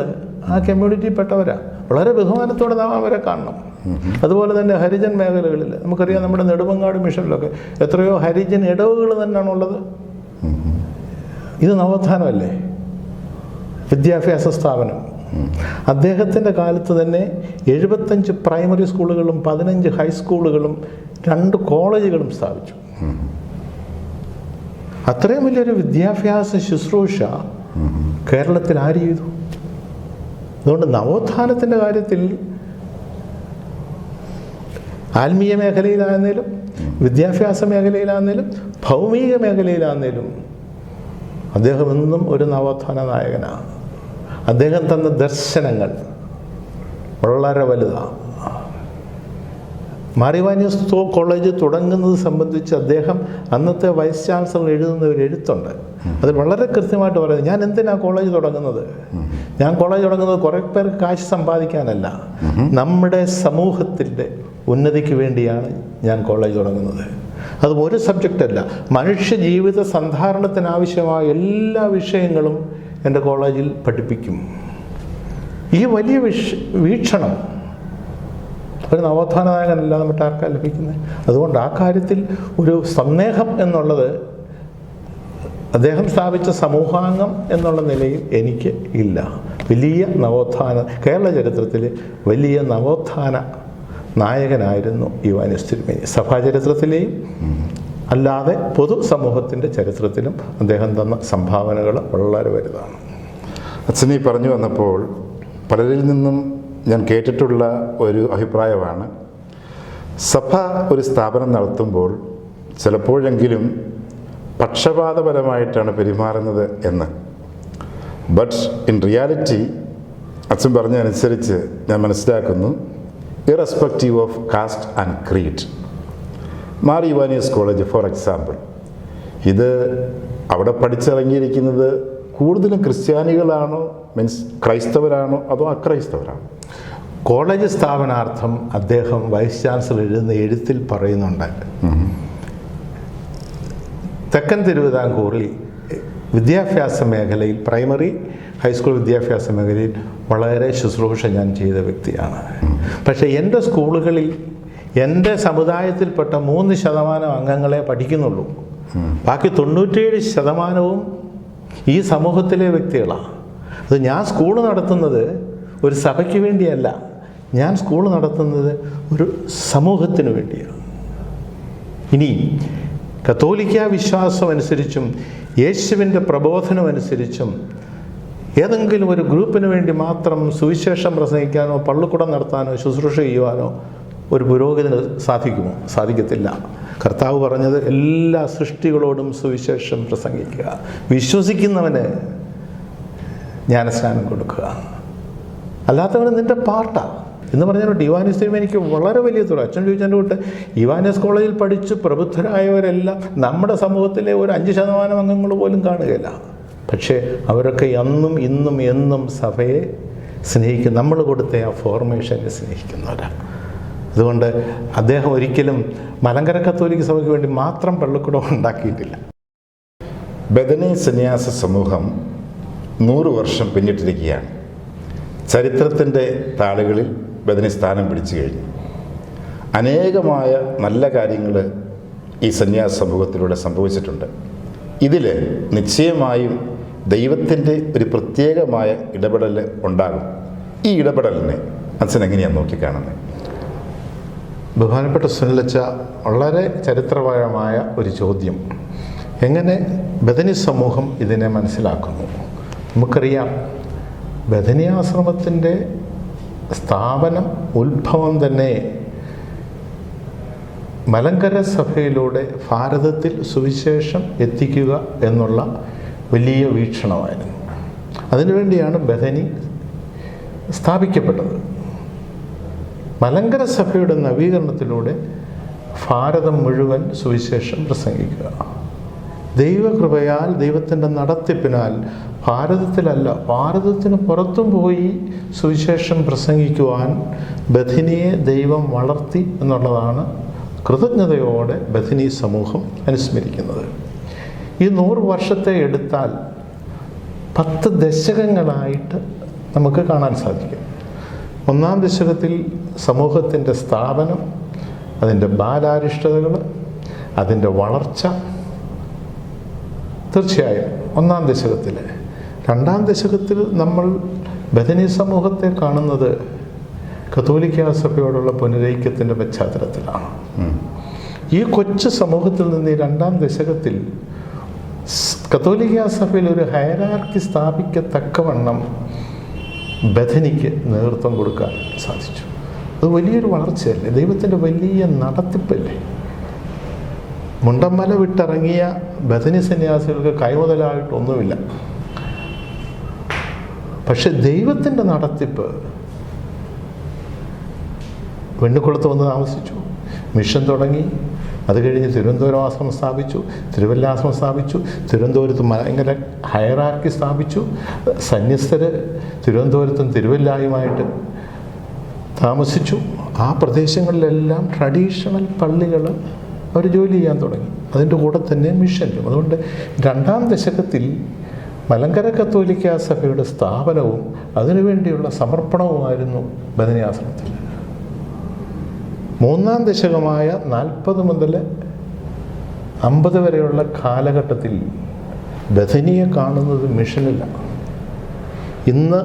[SPEAKER 2] ആ കമ്മ്യൂണിറ്റിയിൽപ്പെട്ടവരാണ്. വളരെ ബഹുമാനത്തോടെ നാം അവരെ കാണണം. അതുപോലെ തന്നെ ഹരിജൻ മേഖലകളിൽ നമുക്കറിയാം, നമ്മുടെ നെടുമങ്ങാട് മിഷനിലൊക്കെ എത്രയോ ഹരിജൻ ഇടവുകൾ തന്നെയാണുള്ളത്. ഇത് നവോത്ഥാനമല്ലേ? വിദ്യാഭ്യാസ സ്ഥാപനം. അദ്ദേഹത്തിൻ്റെ കാലത്ത് തന്നെ 75 പ്രൈമറി സ്കൂളുകളും 15 ഹൈസ്കൂളുകളും 2 കോളേജുകളും സ്ഥാപിച്ചു. അത്രയും വലിയൊരു വിദ്യാഭ്യാസ ശുശ്രൂഷ കേരളത്തിൽ ആര് ചെയ്തു? അതുകൊണ്ട് നവോത്ഥാനത്തിൻ്റെ കാര്യത്തിൽ ആത്മീയ മേഖലയിലാണെങ്കിലും വിദ്യാഭ്യാസ മേഖലയിലാണെങ്കിലും ഭൗമിക മേഖലയിലാണെങ്കിലും അദ്ദേഹം എന്നും ഒരു നവോത്ഥാന നായകനാണ്. അദ്ദേഹം തന്ന ദർശനങ്ങൾ വളരെ വലുതാണ്. മാർ ഇവാനിയോസ് കോളേജ് തുടങ്ങുന്നത് സംബന്ധിച്ച് അദ്ദേഹം അന്നത്തെ വൈസ് ചാൻസലർ എഴുതുന്ന ഒരു എഴുത്തുണ്ട്. അതിൽ വളരെ കൃത്യമായിട്ട് പറയുന്നത്, ഞാൻ എന്തിനാണ് കോളേജ് തുടങ്ങുന്നത്? ഞാൻ കോളേജ് തുടങ്ങുന്നത് കുറേ പേർക്ക് കാശ് സമ്പാദിക്കാനല്ല, നമ്മുടെ സമൂഹത്തിൻ്റെ ഉന്നതിക്ക് വേണ്ടിയാണ് ഞാൻ കോളേജ് തുടങ്ങുന്നത്. അത് ഒരു സബ്ജക്റ്റല്ല, മനുഷ്യ ജീവിത സന്ധാരണത്തിനാവശ്യമായ എല്ലാ വിഷയങ്ങളും എൻ്റെ കോളേജിൽ പഠിപ്പിക്കും. ഈ വലിയ വീക്ഷണം ഒരു നവോത്ഥാന നായകനല്ലാതെ മറ്റാർക്കാണ് ലഭിക്കുന്നത്? അതുകൊണ്ട് ആ കാര്യത്തിൽ ഒരു സന്ദേഹം എന്നുള്ളത് അദ്ദേഹം സ്ഥാപിച്ച സമൂഹാംഗം എന്നുള്ള നിലയിൽ എനിക്ക് ഇല്ല. വലിയ നവോത്ഥാന, കേരള ചരിത്രത്തിൽ വലിയ നവോത്ഥാന നായകനായിരുന്നു ഇവാനിയോസ് തിരുമേനി. സഭാചരിത്രത്തിലെയും അല്ലാതെ പൊതുസമൂഹത്തിൻ്റെ ചരിത്രത്തിലും അദ്ദേഹം തന്ന സംഭാവനകൾ വളരെ വലുതാണ്.
[SPEAKER 1] അച്ഛനീ പറഞ്ഞു വന്നപ്പോൾ പലരിൽ നിന്നും ഞാൻ കേട്ടിട്ടുള്ള ഒരു അഭിപ്രായമാണ്, സഭ ഒരു സ്ഥാപനം നടത്തുമ്പോൾ ചിലപ്പോഴെങ്കിലും പക്ഷപാതപരമായിട്ടാണ് പെരുമാറുന്നത് എന്ന്. ബട്ട് ഇൻ റിയാലിറ്റി അച്ഛൻ പറഞ്ഞതനുസരിച്ച് ഞാൻ മനസ്സിലാക്കുന്നു, irrespective of caste and creed. Mar Ivanios college for example, ഇത് അവിടെ പഠിച്ചിറങ്ങിയിരിക്കുന്നത് കൂടുതലും ക്രിസ്ത്യാനികളാണോ, മീൻസ് ക്രൈസ്തവരാണോ അതോ അക്രൈസ്തവരാണോ?
[SPEAKER 2] കോളേജ് സ്ഥാപനാർത്ഥം അദ്ദേഹം വൈസ് ചാൻസലർ എഴുതുന്ന എഴുത്തിൽ പറയുന്നുണ്ട്, തെക്കൻ തിരുവിതാംകൂറിൽ വിദ്യാഭ്യാസ മേഖലയിൽ, പ്രൈമറി ഹൈസ്കൂൾ വിദ്യാഭ്യാസ മേഖലയിൽ വളരെ ശുശ്രൂഷ ഞാൻ ചെയ്ത വ്യക്തിയാണ്. പക്ഷേ എൻ്റെ സ്കൂളുകളിൽ എൻ്റെ സമുദായത്തിൽപ്പെട്ട 3% അംഗങ്ങളെ പഠിക്കുന്നുള്ളൂ. ബാക്കി 97% ഈ സമൂഹത്തിലെ വ്യക്തികളാണ്. അത് ഞാൻ സ്കൂൾ നടത്തുന്നത് ഒരു സഭയ്ക്ക് വേണ്ടിയല്ല, ഞാൻ സ്കൂൾ നടത്തുന്നത് ഒരു സമൂഹത്തിന് വേണ്ടിയാണ്. ഇനി കത്തോലിക്ക വിശ്വാസം അനുസരിച്ചും യേശുവിൻ്റെ പ്രബോധനമനുസരിച്ചും ഏതെങ്കിലും ഒരു ഗ്രൂപ്പിന് വേണ്ടി മാത്രം സുവിശേഷം പ്രസംഗിക്കാനോ പള്ളിക്കൂടം നടത്താനോ ശുശ്രൂഷ ചെയ്യുവാനോ ഒരു പുരോഹിതന് സാധിക്കുമോ? സാധിക്കത്തില്ല. കർത്താവ് പറഞ്ഞത് എല്ലാ സൃഷ്ടികളോടും സുവിശേഷം പ്രസംഗിക്കുക. വിശ്വസിക്കുന്നവന് ജ്ഞാനസ്നാനം കൊടുക്കുക. അല്ലാത്തവന് നിൻ്റെ പാർട്ടാണ് എന്ന് പറഞ്ഞാൽ ഇവാനിയസ് തിരുമേനിക്ക് വളരെ വലിയ തുറ. അച്ഛൻ ചോദിച്ചതിൻ്റെ കൂട്ട് ഇവാനിയസ് കോളേജിൽ പഠിച്ച് പ്രബുദ്ധരായവരെല്ലാം നമ്മുടെ സമൂഹത്തിലെ ഒരു 5% അംഗങ്ങൾ പോലും കാണുകയില്ല. പക്ഷേ അവരൊക്കെ അന്നും ഇന്നും എന്നും സഭയെ സ്നേഹിക്കും. നമ്മൾ കൊടുത്ത ആ ഫോർമേഷനെ സ്നേഹിക്കുന്നവരാണ്. അതുകൊണ്ട് അദ്ദേഹം ഒരിക്കലും മലങ്കര കത്തോലിക്ക സഭയ്ക്ക് വേണ്ടി മാത്രം പള്ളിക്കൂടം ഉണ്ടാക്കിയിട്ടില്ല.
[SPEAKER 1] ബഥനി സന്യാസ സമൂഹം 100 വർഷം പിന്നിട്ടിരിക്കുകയാണ്. ചരിത്രത്തിൻ്റെ താളുകളിൽ ബഥനി സ്ഥാനം പിടിച്ചു കഴിഞ്ഞു. അനേകമായ നല്ല കാര്യങ്ങൾ ഈ സന്യാസ സമൂഹത്തിലൂടെ സംഭവിച്ചിട്ടുണ്ട്. ഇതിൽ നിശ്ചയമായും ദൈവത്തിൻ്റെ ഒരു പ്രത്യേകമായ ഇടപെടൽ ഉണ്ടാകും. ഈ ഇടപെടലിനെ അച്ഛൻ എങ്ങനെയാണ് നോക്കിക്കാണുന്നത്?
[SPEAKER 2] ബഹുമാനപ്പെട്ട സുനിലച്ച, വളരെ ചരിത്രപരമായ ഒരു ചോദ്യം. എങ്ങനെ ബഥനി സമൂഹം ഇതിനെ മനസ്സിലാക്കുന്നു? നമുക്കറിയാം, ബഥനി ആശ്രമത്തിൻ്റെ സ്ഥാപനം, ഉത്ഭവം തന്നെ മലങ്കര സഭയിലൂടെ ഭാരതത്തിൽ സുവിശേഷം എത്തിക്കുക എന്നുള്ള വലിയ വീക്ഷണമായിരുന്നു. അതിനുവേണ്ടിയാണ് ബഥനി സ്ഥാപിക്കപ്പെട്ടത്. മലങ്കര സഭയുടെ നവീകരണത്തിലൂടെ ഭാരതം മുഴുവൻ സുവിശേഷം പ്രസംഗിക്കുക. ദൈവകൃപയാൽ, ദൈവത്തിൻ്റെ നടത്തിപ്പിനാൽ ഭാരതത്തിലല്ല, ഭാരതത്തിന് പുറത്തും പോയി സുവിശേഷം പ്രസംഗിക്കുവാൻ ബഥനിയെ ദൈവം വളർത്തി എന്നുള്ളതാണ് കൃതജ്ഞതയോടെ ബഥനി സമൂഹം അനുസ്മരിക്കുന്നത്. ഈ 100 വർഷത്തെ എടുത്താൽ 10 ദശകങ്ങളായിട്ട് നമുക്ക് കാണാൻ സാധിക്കും. 1-ാം ദശകത്തിൽ സമൂഹത്തിൻ്റെ സ്ഥാപനം, അതിൻ്റെ ബാലാരിഷ്ടതകൾ, അതിൻ്റെ വളർച്ച, തീർച്ചയായും 1-ാം ദശകത്തിൽ. 2-ാം ദശകത്തിൽ നമ്മൾ ബഥനി സമൂഹത്തെ കാണുന്നത് കത്തോലിക്കാ സഭയോടുള്ള പുനരൈക്യത്തിൻ്റെ പശ്ചാത്തലത്തിലാണ്. ഈ കൊച്ചു സമൂഹത്തിൽ നിന്ന് ഈ 2-ാം ദശകത്തിൽ കത്തോലിക്കാ സഭയിൽ ഒരു ഹയറാർക്കി സ്ഥാപിക്കത്തക്കവണ്ണം ബഥനിക്ക് നേതൃത്വം കൊടുക്കാൻ സാധിച്ചു. അത് വലിയൊരു വളർച്ചയല്ലേ, ദൈവത്തിൻ്റെ വലിയ നടത്തിപ്പല്ലേ. മുണ്ടമ്മല വിട്ടിറങ്ങിയ ബഥനി സന്യാസികൾക്ക് കൈമുതലായിട്ടൊന്നുമില്ല. പക്ഷെ ദൈവത്തിൻ്റെ നടത്തിപ്പ്. വെണ്ണിക്കുളത്ത് വന്ന് താമസിച്ചു, മിഷൻ തുടങ്ങി, അത് കഴിഞ്ഞ് തിരുവനന്തപുരം ആശ്രമം സ്ഥാപിച്ചു, തിരുവല്ല ആശ്രമം സ്ഥാപിച്ചു, തിരുവനന്തപുരത്ത് ഭയങ്കര ഹയറാർക്കി സ്ഥാപിച്ചു. സന്യസ്തർ തിരുവനന്തപുരത്തും തിരുവല്ലായുമായിട്ട് താമസിച്ചു. ആ പ്രദേശങ്ങളിലെല്ലാം ട്രഡീഷണൽ പള്ളികൾ അവർ ജോലി ചെയ്യാൻ തുടങ്ങി. അതിൻ്റെ കൂടെ തന്നെ മിഷനും. അതുകൊണ്ട് 2-ാം ദശകത്തിൽ മലങ്കര കത്തോലിക്കാ സഭയുടെ സ്ഥാപനവും അതിനുവേണ്ടിയുള്ള സമർപ്പണവുമായിരുന്നു ബഥനി ആശ്രമത്തിൽ. 3-ാം ദശകമായ 40 മുതൽ 50 വരെയുള്ള കാലഘട്ടത്തിൽ ബഥനിയെ കാണുന്നത് മിഷനില്ല. ഇന്ന്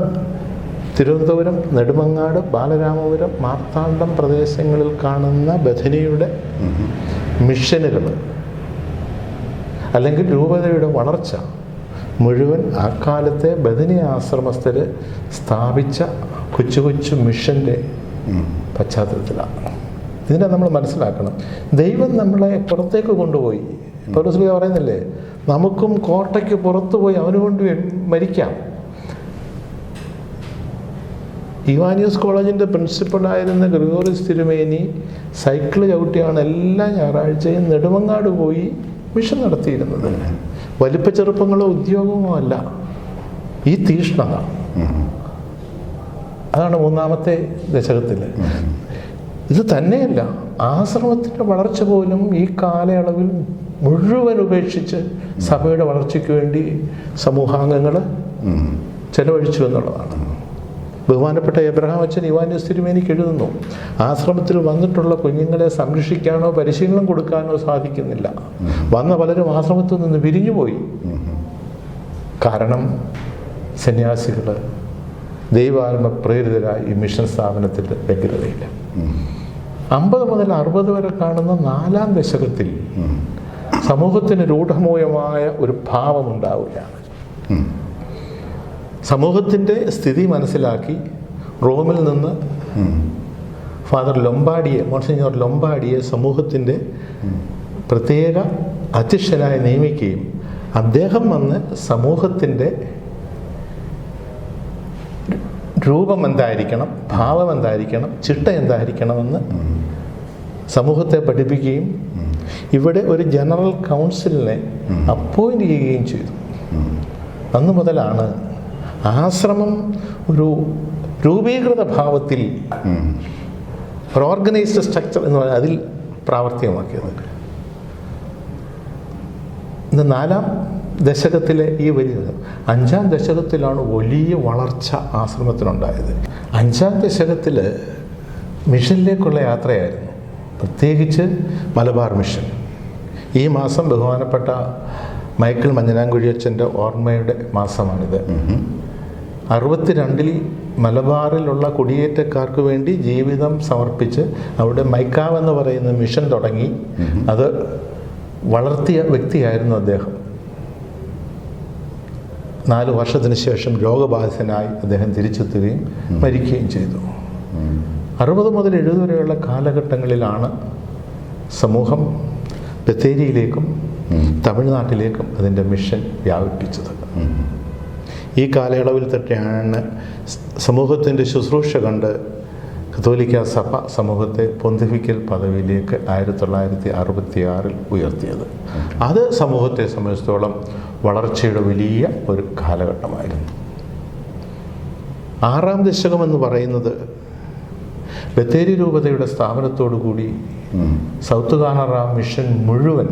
[SPEAKER 2] തിരുവനന്തപുരം, നെടുമങ്ങാട്, ബാലരാമപുരം, മാർത്താണ്ഡം പ്രദേശങ്ങളിൽ കാണുന്ന ബഥനിയുടെ മിഷനുകൾ അല്ലെങ്കിൽ രൂപതയുടെ വളർച്ച മുഴുവൻ ആ കാലത്തെ ബഥനി ആശ്രമസ്ഥർ സ്ഥാപിച്ച കൊച്ചു കൊച്ചു മിഷൻ്റെ പശ്ചാത്തലത്തിലാണ്. ഇതിനെ നമ്മൾ മനസ്സിലാക്കണം. ദൈവം നമ്മളെ പുറത്തേക്ക് കൊണ്ടുപോയി. പൗലോസ് പറയുന്നില്ലേ, നമുക്കും കോട്ടയ്ക്ക് പുറത്തു പോയി അവന് കൊണ്ട് മരിക്കാം. ഇവാനിയസ് കോളേജിൻ്റെ പ്രിൻസിപ്പളായിരുന്ന ഗ്രിഗോറിയസ് തിരുമേനി സൈക്കിൾ ചവിട്ടിയാണ് എല്ലാ ഞായറാഴ്ചയും നെടുമങ്ങാട് പോയി മിഷൻ നടത്തിയിരുന്നത്. വലിപ്പ ചെറുപ്പങ്ങളോ ഉദ്യോഗമോ അല്ല, ഈ തീഷ്ണത. അതാണ് 3-ാമത്തെ ദശകത്തിൽ. ഇത് തന്നെയല്ല, ആശ്രമത്തിൻ്റെ വളർച്ച പോലും ഈ കാലയളവിൽ മുഴുവൻ ഉപേക്ഷിച്ച് സഭയുടെ വളർച്ചയ്ക്ക് വേണ്ടി സമൂഹാംഗങ്ങൾ ചെലവഴിച്ചു എന്നുള്ളതാണ്. ബഹുമാനപ്പെട്ട എബ്രഹാം അച്ഛൻ ഇവാനിയസ് തിരുമേനിക്ക് എഴുതുന്നു, ആശ്രമത്തിൽ വന്നിട്ടുള്ള കുഞ്ഞുങ്ങളെ സംരക്ഷിക്കാനോ പരിശീലനം കൊടുക്കാനോ സാധിക്കുന്നില്ല. വന്ന പലരും ആശ്രമത്തിൽ നിന്ന് പിരിഞ്ഞുപോയി. കാരണം സന്യാസികൾ ദൈവാത്മ പ്രേരിതരായി ഈ മിഷൻ സ്ഥാപനത്തിൽ വ്യഗ്രതയില്ല. 50 മുതൽ 60 വരെ കാണുന്ന 4-ാം ദശകത്തിൽ സമൂഹത്തിന് രൂഢമൂലമായ ഒരു ഭാവമുണ്ടാവുകയാണ്. സമൂഹത്തിൻ്റെ സ്ഥിതി മനസ്സിലാക്കി റോമിൽ നിന്ന് ഫാദർ ലൊംബാഡിയെ, മോൺസിഞ്ഞോർ ലൊംബാഡിയെ സമൂഹത്തിൻ്റെ പ്രത്യേക അധ്യക്ഷനായി നിയമിക്കുകയും അദ്ദേഹം വന്ന് സമൂഹത്തിൻ്റെ രൂപം എന്തായിരിക്കണം, ഭാവം എന്തായിരിക്കണം, ചിട്ട എന്തായിരിക്കണമെന്ന് സമൂഹത്തെ പഠിപ്പിക്കുകയും ഇവിടെ ഒരു ജനറൽ കൗൺസിലിനെ അപ്പോയിൻ്റ് ചെയ്യുകയും ചെയ്തു. അന്നു മുതലാണ് ആശ്രമം ഒരു രൂപീകൃത ഭാവത്തിൽ ഒരു ഓർഗനൈസ്ഡ് സ്ട്രക്ചർ എന്ന് പറയുന്നത് അതിൽ പ്രാവർത്തികമാക്കിയത്. ഇന്ന് 4-ാം ദശകത്തിലെ ഈ വലിയ 5-ാം ദശകത്തിലാണ് വലിയ വളർച്ച ആശ്രമത്തിനുണ്ടായത്. 5-ാം ദശകത്തിൽ മിഷനിലേക്കുള്ള യാത്രയായിരുന്നു, പ്രത്യേകിച്ച് മലബാർ മിഷൻ. ഈ മാസം ബഹുമാനപ്പെട്ട മൈക്കിൾ മഞ്ഞനാംകുഴിയച്ഛൻ്റെ ഓർമ്മയുടെ മാസമാണിത്. 62-ൽ മലബാറിലുള്ള കുടിയേറ്റക്കാർക്ക് വേണ്ടി ജീവിതം സമർപ്പിച്ച് അവിടെ മൈക്കാവ് എന്ന് പറയുന്ന മിഷൻ തുടങ്ങി അത് വളർത്തിയ വ്യക്തിയായിരുന്നു അദ്ദേഹം. 4 വർഷത്തിന് ശേഷം രോഗബാധിതനായി അദ്ദേഹം തിരിച്ചെത്തുകയും മരിക്കുകയും ചെയ്തു. 60 മുതൽ 70 വരെയുള്ള കാലഘട്ടങ്ങളിലാണ് സമൂഹം ബത്തേരിയിലേക്കും തമിഴ്നാട്ടിലേക്കും അതിൻ്റെ മിഷൻ വ്യാപിപ്പിച്ചത്. ഈ കാലയളവിൽ തന്നെയാണ് സമൂഹത്തിൻ്റെ ശുശ്രൂഷ കണ്ട് കത്തോലിക്ക സഭ സമൂഹത്തെ പൊന്തിഫിക്കൽ പദവിയിലേക്ക് 1966 ഉയർത്തിയത്. അത് സമൂഹത്തെ സംബന്ധിച്ചിടത്തോളം വളർച്ചയുടെ വലിയ ഒരു കാലഘട്ടമായിരുന്നു. 6-ാം ദശകം എന്ന് പറയുന്നത് ബത്തേരി രൂപതയുടെ സ്ഥാപനത്തോടു കൂടി സൗത്ത് കാനറ മിഷൻ മുഴുവൻ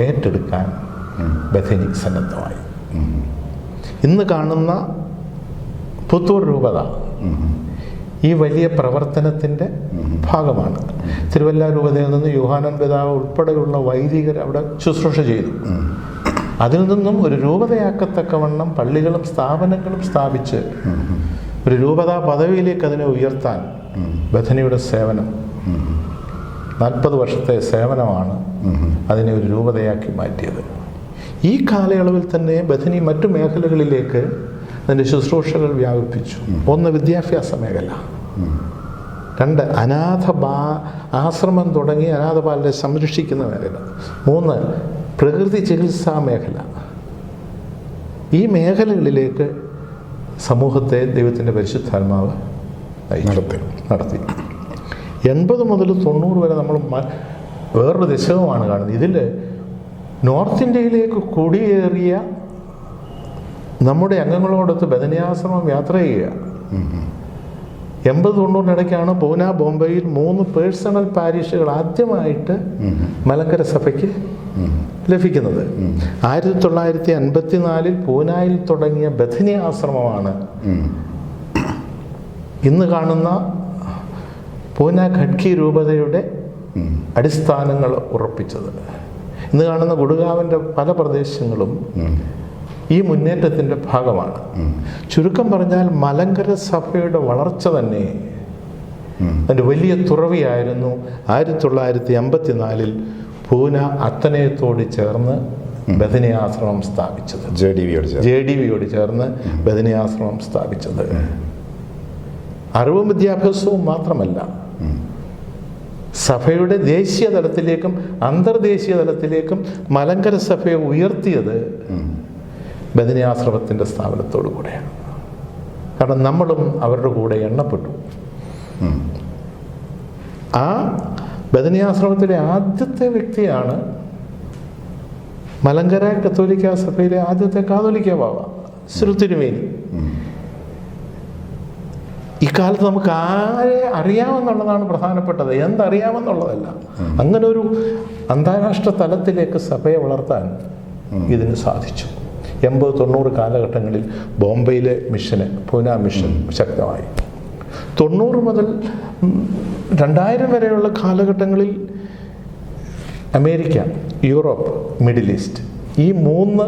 [SPEAKER 2] ഏറ്റെടുക്കാൻ ബഥനി സന്നദ്ധമായി. ഇന്ന് കാണുന്ന പുത്തൂർ രൂപത ഈ വലിയ പ്രവർത്തനത്തിൻ്റെ ഭാഗമാണ്. തിരുവല്ല രൂപതയിൽ നിന്ന് യോഹാനൻ പിതാവ് ഉൾപ്പെടെയുള്ള വൈദികർ അവിടെ ശുശ്രൂഷ ചെയ്തു. അതിൽ നിന്നും ഒരു രൂപതയാക്കത്തക്കവണ്ണം പള്ളികളും സ്ഥാപനങ്ങളും സ്ഥാപിച്ച് ഒരു രൂപതാ പദവിയിലേക്ക് അതിനെ ഉയർത്താൻ ബഥനിയുടെ സേവനം 40 വർഷത്തെ സേവനമാണ് അതിനെ ഒരു രൂപതയാക്കി മാറ്റിയത്. ഈ കാലയളവിൽ തന്നെ ബഥനി മറ്റു മേഖലകളിലേക്ക് അതിൻ്റെ ശുശ്രൂഷകൾ വ്യാപിപ്പിച്ചു. 1 വിദ്യാഭ്യാസ മേഖല, 2 ആശ്രമം തുടങ്ങി അനാഥബാലരെ സംരക്ഷിക്കുന്ന മേഖല, 3 പ്രകൃതി ചികിത്സാ മേഖല. ഈ മേഖലകളിലേക്ക് സമൂഹത്തെ ദൈവത്തിൻ്റെ പരിശുദ്ധാത്മാവ് നടത്തി. 80 മുതൽ 90 വരെ നമ്മൾ വേറൊരു ദശകമാണ് കാണുന്നത്. ഇതിൽ നോർത്ത് ഇന്ത്യയിലേക്ക് കുടിയേറിയ നമ്മുടെ അംഗങ്ങളോടൊത്ത് ബഥനിയാശ്രമം യാത്ര ചെയ്യുക. 80-90 ഇടയ്ക്കാണ് പൂന, ബോംബെയിൽ 3 പേഴ്സണൽ പാരിഷുകൾ ആദ്യമായിട്ട് മലങ്കര സഭയ്ക്ക് ലഭിക്കുന്നത്. 1954 പൂനായിൽ തുടങ്ങിയ ബഥനി ആശ്രമമാണ് ഇന്ന് കാണുന്ന പൂന ഖഡ്കി രൂപതയുടെ അടിസ്ഥാനങ്ങൾ ഉറപ്പിച്ചത്. ഇന്ന് കാണുന്ന ഗുഡ്ഗാവിൻ്റെ പല പ്രദേശങ്ങളും ഈ മുന്നേറ്റത്തിൻ്റെ ഭാഗമാണ്. ചുരുക്കം പറഞ്ഞാൽ മലങ്കര സഭയുടെ വളർച്ച തന്നെ അതിൻ്റെ വലിയ തുറവിയായിരുന്നു 1954 പൂന അത്തനയത്തോട് ചേർന്ന് ബഥനിയാശ്രമം സ്ഥാപിച്ചത്. JDVയോട് ചേർന്ന് ബഥനിയാശ്രമം സ്ഥാപിച്ചത്. അറിവും വിദ്യാഭ്യാസവും മാത്രമല്ല, സഭയുടെ ദേശീയ തലത്തിലേക്കും അന്തർദേശീയ തലത്തിലേക്കും മലങ്കര സഭയെ ഉയർത്തിയത് ബഥനിയാശ്രമത്തിൻ്റെ സ്ഥാപനത്തോടു കൂടെയാണ്. കാരണം നമ്മളും അവരുടെ കൂടെ എണ്ണപ്പെട്ടു. ആ ബഥനിയാശ്രമത്തിലെ ആദ്യത്തെ വ്യക്തിയാണ് മലങ്കര കത്തോലിക്ക സഭയിലെ ആദ്യത്തെ കാതോലിക്ക ബാവ തിരുമേനി. ഇക്കാലത്ത് നമുക്ക് ആരെ അറിയാമെന്നുള്ളതാണ് പ്രധാനപ്പെട്ടത്, എന്തറിയാമെന്നുള്ളതല്ല. അങ്ങനെ ഒരു അന്താരാഷ്ട്ര തലത്തിലേക്ക് സഭയെ വളർത്താൻ ഇതിന് സാധിച്ചു. 80-90 കാലഘട്ടങ്ങളിൽ ബോംബെയിലെ മിഷന്, പൂന മിഷൻ ശക്തമായി. 90 മുതൽ 2000 വരെയുള്ള കാലഘട്ടങ്ങളിൽ അമേരിക്ക, യൂറോപ്പ്, മിഡിൽ ഈസ്റ്റ് ഈ 3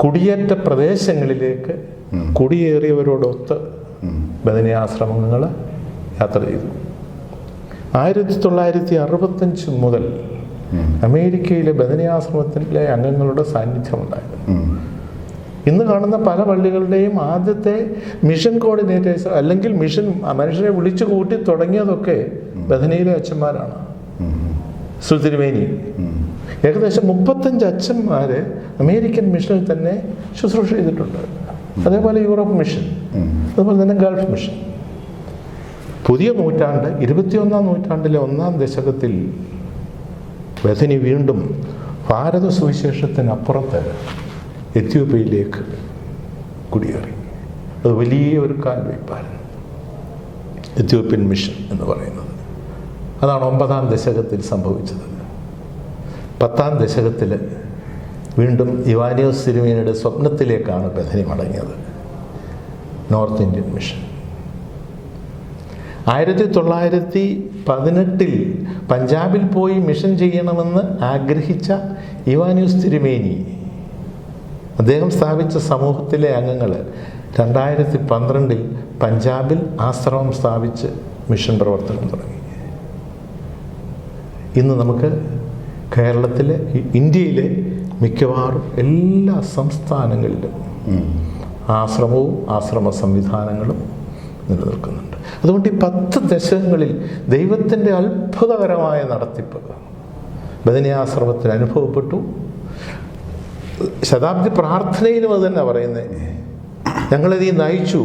[SPEAKER 2] കുടിയേറ്റ പ്രദേശങ്ങളിലേക്ക് കുടിയേറിയവരോടൊത്ത് ബഥനിയാശ്രമങ്ങൾ യാത്ര ചെയ്തു. 1965 മുതൽ അമേരിക്കയിലെ ബഥനിയാശ്രമത്തിലെ അംഗങ്ങളുടെ സാന്നിധ്യമുണ്ടായിരുന്നു. ഇന്ന് കാണുന്ന പല പള്ളികളുടെയും ആദ്യത്തെ മിഷൻ കോർഡിനേറ്റേഴ്സ് അല്ലെങ്കിൽ മിഷൻ മനുഷ്യരെ വിളിച്ചു കൂട്ടി തുടങ്ങിയതൊക്കെ ബഥനിയിലെ അച്ഛന്മാരാണ്. തിരുമേനി ഏകദേശം 35 അച്ഛന്മാർ അമേരിക്കൻ മിഷനിൽ തന്നെ ശുശ്രൂഷ ചെയ്തിട്ടുണ്ട്. അതേപോലെ യൂറോപ്പ് മിഷൻ, അതുപോലെ തന്നെ ഗൾഫ് മിഷൻ. പുതിയ നൂറ്റാണ്ട് 21-ാം നൂറ്റാണ്ടിലെ 1-ാം ദശകത്തിൽ ബഥനി വീണ്ടും ഭാരത സുവിശേഷത്തിനപ്പുറത്ത് എത്യോപ്യയിലേക്ക് കുടിയേറി. അത് വലിയ ഒരു കാൽവയ്പായിരുന്നു എത്യോപ്യൻ മിഷൻ എന്ന് പറയുന്നത്. അതാണ് 9-ാം ദശകത്തിൽ സംഭവിച്ചത്. 10-ാം ദശകത്തിൽ വീണ്ടും ഇവാനിയോസ് തിരുമേനിയുടെ സ്വപ്നത്തിലേക്കാണ് ബഥനി മടങ്ങിയത്. നോർത്ത് ഇന്ത്യൻ മിഷൻ 1918 പഞ്ചാബിൽ പോയി മിഷൻ ചെയ്യണമെന്ന് ആഗ്രഹിച്ച ഇവാനിയോസ് തിരുമേനി അദ്ദേഹം സ്ഥാപിച്ച സമൂഹത്തിലെ അംഗങ്ങൾ 2012 പഞ്ചാബിൽ ആശ്രമം സ്ഥാപിച്ച് മിഷൻ പ്രവർത്തനം തുടങ്ങി. ഇന്ന് നമുക്ക് കേരളത്തിലെ ഇന്ത്യയിലെ മിക്കവാറും എല്ലാ സംസ്ഥാനങ്ങളിലും ആശ്രമവും ആശ്രമ സംവിധാനങ്ങളും നിലനിൽക്കുന്നുണ്ട്. അതുകൊണ്ട് ഈ 10 ദശകങ്ങളിൽ ദൈവത്തിൻ്റെ അത്ഭുതകരമായ നടത്തിപ്പ് ബഥനി ആശ്രമത്തിൽ അനുഭവപ്പെട്ടു. ശതാബ്ദി പ്രാർത്ഥനയിലും അത് തന്നെ പറയുന്നത്, ഞങ്ങളിത് നയിച്ചു,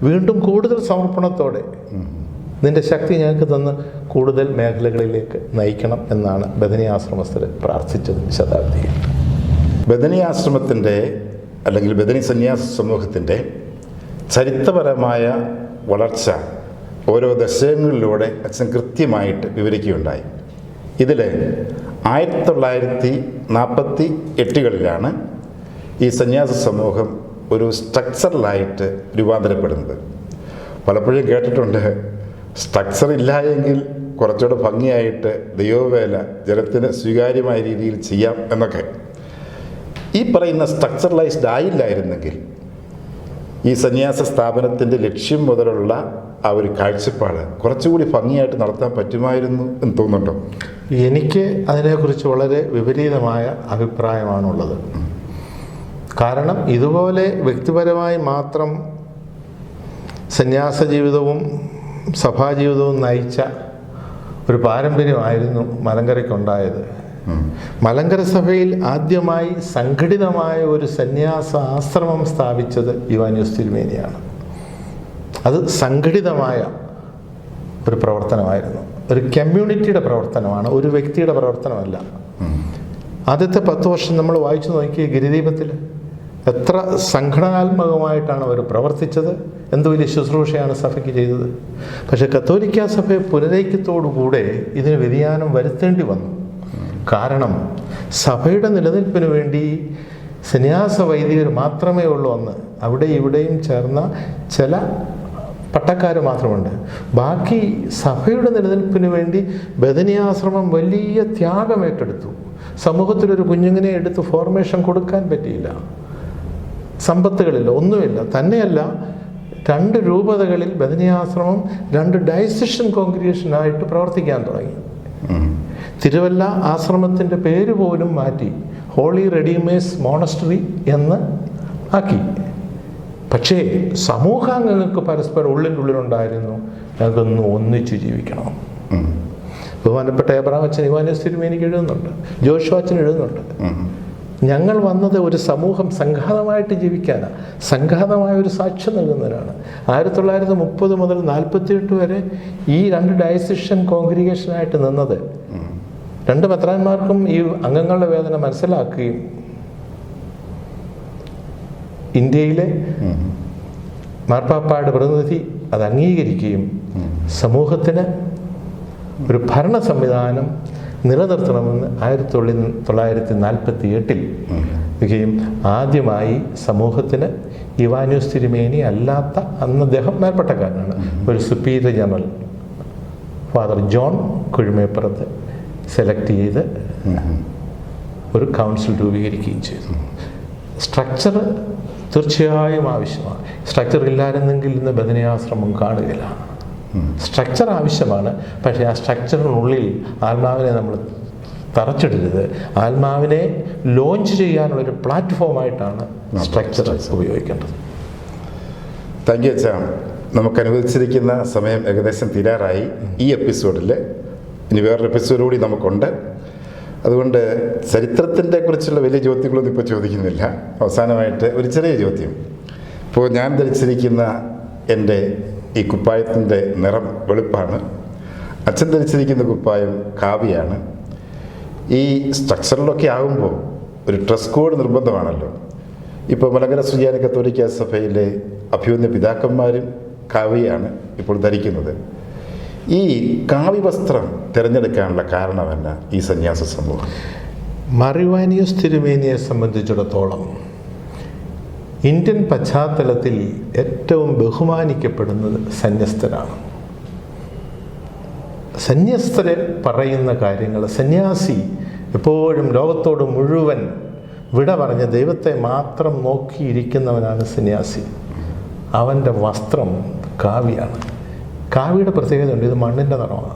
[SPEAKER 2] വീണ്ടും കൂടുതൽ സമർപ്പണത്തോടെ നിന്റെ ശക്തി ഞങ്ങൾക്ക് തന്ന് കൂടുതൽ മേഖലകളിലേക്ക് നയിക്കണം എന്നാണ് ബഥനി ആശ്രമസ്ഥർ പ്രാർത്ഥിച്ചത് ശതാബ്ദിയിൽ.
[SPEAKER 1] ബഥനി ആശ്രമത്തിൻ്റെ അല്ലെങ്കിൽ ബഥനി സന്യാസ സമൂഹത്തിൻ്റെ ചരിത്രപരമായ വളർച്ച ഓരോ ദശകങ്ങളിലൂടെ അച്ഛൻ കൃത്യമായിട്ട് വിവരിക്കുകയുണ്ടായി. ഇതിൽ 1948 ഈ സന്യാസ സമൂഹം ഒരു സ്ട്രക്ചറലായിട്ട് രൂപാന്തരപ്പെടുന്നത്. പലപ്പോഴും കേട്ടിട്ടുണ്ട്, സ്ട്രക്ചർ ഇല്ല എങ്കിൽ കുറച്ചുകൂടെ ഭംഗിയായിട്ട് ദൈവവേല ജനത്തിന് സ്വീകാര്യമായ രീതിയിൽ ചെയ്യാം എന്നൊക്കെ. ഈ പറയുന്ന സ്ട്രക്ചറലൈസ്ഡ് ആയില്ലായിരുന്നെങ്കിൽ ഈ സന്യാസ സ്ഥാപനത്തിൻ്റെ ലക്ഷ്യം മുതലുള്ള ആ ഒരു കാഴ്ചപ്പാട് കുറച്ചുകൂടി ഭംഗിയായിട്ട് നടത്താൻ പറ്റുമായിരുന്നു എന്ന് തോന്നുന്നുണ്ടോ?
[SPEAKER 2] എനിക്ക് അതിനെക്കുറിച്ച് വളരെ വിപരീതമായ അഭിപ്രായമാണുള്ളത്. കാരണം ഇതുപോലെ വ്യക്തിപരമായി മാത്രം സന്യാസ ജീവിതവും സഭാജീവിതവും നയിച്ച ഒരു പാരമ്പര്യമായിരുന്നു മലങ്കരയ്ക്കുണ്ടായത്. മലങ്കര സഭയിൽ ആദ്യമായി സംഘടിതമായ ഒരു സന്യാസ ആശ്രമം സ്ഥാപിച്ചത് ഇവാനിയോസ് തിരുമേനിയാണ്. അത് സംഘടിതമായ ഒരു പ്രവർത്തനമായിരുന്നു, ഒരു കമ്മ്യൂണിറ്റിയുടെ പ്രവർത്തനമാണ്, ഒരു വ്യക്തിയുടെ പ്രവർത്തനമല്ല. ആദ്യത്തെ 10 വർഷം നമ്മൾ വായിച്ചു നോക്കിയ ഗിരിദീപത്തിൽ എത്ര സംഘടനാത്മകമായിട്ടാണ് അവർ പ്രവർത്തിച്ചത്, എന്ത് വലിയ ശുശ്രൂഷയാണ് സഭയ്ക്ക് ചെയ്തത്. പക്ഷേ കത്തോലിക്ക സഭയെ പുനരൈക്യത്തോടുകൂടെ ഇതിന് വ്യതിയാനം വരുത്തേണ്ടി വന്നു. കാരണം സഭയുടെ നിലനിൽപ്പിന് വേണ്ടി സന്യാസ വൈദികർ മാത്രമേ ഉള്ളൂ അന്ന്. അവിടെ ഇവിടെയും ചേർന്ന ചില പട്ടക്കാർ മാത്രമുണ്ട്. ബാക്കി സഭയുടെ നിലനിൽപ്പിന് വേണ്ടി ബഥനി ആശ്രമം വലിയ ത്യാഗം ഏറ്റെടുത്തു. സമൂഹത്തിലൊരു കുഞ്ഞുങ്ങളെ എടുത്ത് ഫോർമേഷൻ കൊടുക്കാൻ പറ്റിയില്ല, സമ്പത്തുകളില്ല, ഒന്നുമില്ല. തന്നെയല്ല, 2 രൂപതകളിൽ ബഥനി ആശ്രമം 2 ഡയസിഷൻ കോൺഗ്രിഗേഷനായിട്ട് പ്രവർത്തിക്കാൻ തുടങ്ങി. തിരുവല്ല ആശ്രമത്തിൻ്റെ പേര് പോലും മാറ്റി ഹോളി റെഡീമേഴ്സ് മോണസ്ട്രി എന്ന് ആക്കി. പക്ഷേ സമൂഹാംഗങ്ങൾക്ക് പരസ്പരം ഉള്ളിനുണ്ടായിരുന്നു, ഞങ്ങൾക്കൊന്ന് ഒന്നിച്ചു ജീവിക്കണം. ബഹുമാനപ്പെട്ട ഏബ്രഹാം അച്ഛൻ ഇവാനിയോസ് തിരുമേനിക്ക് എഴുതുന്നുണ്ട്, ജോഷുവ അച്ഛൻ എഴുതുന്നുണ്ട്, ഞങ്ങൾ വന്നത് ഒരു സമൂഹം സംഘാതമായിട്ട് ജീവിക്കാനാണ്, സംഘാതമായ ഒരു സാക്ഷ്യം നൽകുന്നതിനാണ്. 1930 മുതൽ 48 വരെ ഈ 2 ഡയസിഷൻ കോൺഗ്രിഗേഷനായിട്ട് നിന്നത് 2 മെത്രാന്മാർക്കും ഈ അംഗങ്ങളുടെ വേദന മനസ്സിലാക്കുകയും ഇന്ത്യയിലെ മാർപ്പാപ്പായുടെ പ്രതിനിധി അത് അംഗീകരിക്കുകയും സമൂഹത്തിന് ഒരു ഭരണ സംവിധാനം നിലനിർത്തണമെന്ന് 1948 ആദ്യമായി സമൂഹത്തിന് ഇവാനിയോസ് തിരുമേനി അല്ലാത്ത, അന്ന് അദ്ദേഹം മേൽപ്പട്ടക്കാരനാണ്, ഒരു superior general father John Kuzhimeppurath select ചെയ്ത് ഒരു കൗൺസിൽ രൂപീകരിക്കുകയും ചെയ്തു. സ്ട്രക്ചർ തീർച്ചയായും ആവശ്യമാണ്. സ്ട്രക്ചർ ഇല്ലായിരുന്നെങ്കിൽ ഇന്ന് ബഥനി ആശ്രമം കാണുകയില്ല. സ്ട്രക്ചർ ആവശ്യമാണ്, പക്ഷേ ആ സ്ട്രക്ചറിനുള്ളിൽ ആത്മാവിനെ നമ്മൾ തറച്ചിടരുത്. ആത്മാവിനെ ലോഞ്ച് ചെയ്യാനുള്ളൊരു പ്ലാറ്റ്ഫോമായിട്ടാണ് സ്ട്രക്ചർ ഉപയോഗിക്കേണ്ടത്.
[SPEAKER 1] താങ്ക് യു അച്ഛാ. നമുക്ക് അനുവദിച്ചിരിക്കുന്ന സമയം ഏകദേശം തീരാറായി. ഈ എപ്പിസോഡിൽ ഇനി വേറൊരു എപ്പിസോഡ് കൂടി നമുക്കുണ്ട്. അതുകൊണ്ട് ചരിത്രത്തിൻ്റെ കുറിച്ചുള്ള വലിയ ചോദ്യങ്ങളൊന്നും ഇപ്പോൾ ചോദിക്കുന്നില്ല. അവസാനമായിട്ട് ഒരു ചെറിയ ചോദ്യം. ഇപ്പോൾ ഞാൻ ധരിച്ചിരിക്കുന്ന എൻ്റെ ഈ കുപ്പായത്തിൻ്റെ നിറം വെളുപ്പാണ്. അച്ഛൻ ധരിച്ചിരിക്കുന്ന കുപ്പായം കാവിയാണ്. ഈ സ്ട്രക്ചറിലൊക്കെ ആകുമ്പോൾ ഒരു ഡ്രസ് കോഡ് നിർബന്ധമാണല്ലോ. ഇപ്പോൾ മലങ്കര സുറിയാനി കത്തോലിക്ക സഭയിലെ അഭ്യുന്ന പിതാക്കന്മാരും കാവിയാണ് ഇപ്പോൾ ധരിക്കുന്നത്. ഈ കാവി വസ്ത്രം തിരഞ്ഞെടുക്കാനുള്ള കാരണം എന്നാ ഈ സന്യാസ സമൂഹം?
[SPEAKER 2] മാർ ഇവാനിയോസ് തിരുമേനിയെ സംബന്ധിച്ചിടത്തോളം ഇന്ത്യൻ പശ്ചാത്തലത്തിൽ ഏറ്റവും ബഹുമാനിക്കപ്പെടുന്നത് സന്യസ്തരാണ്. സന്യസ്തരെ പറയുന്ന കാര്യങ്ങൾ, സന്യാസി എപ്പോഴും ലോകത്തോട് മുഴുവൻ വിട പറഞ്ഞ് ദൈവത്തെ മാത്രം നോക്കിയിരിക്കുന്നവനാണ് സന്യാസി. അവൻ്റെ വസ്ത്രം കാവിയാണ്. കാവിയുടെ പ്രത്യേകതയുണ്ട്, ഇത് മണ്ണിൻ്റെ നിറമാണ്.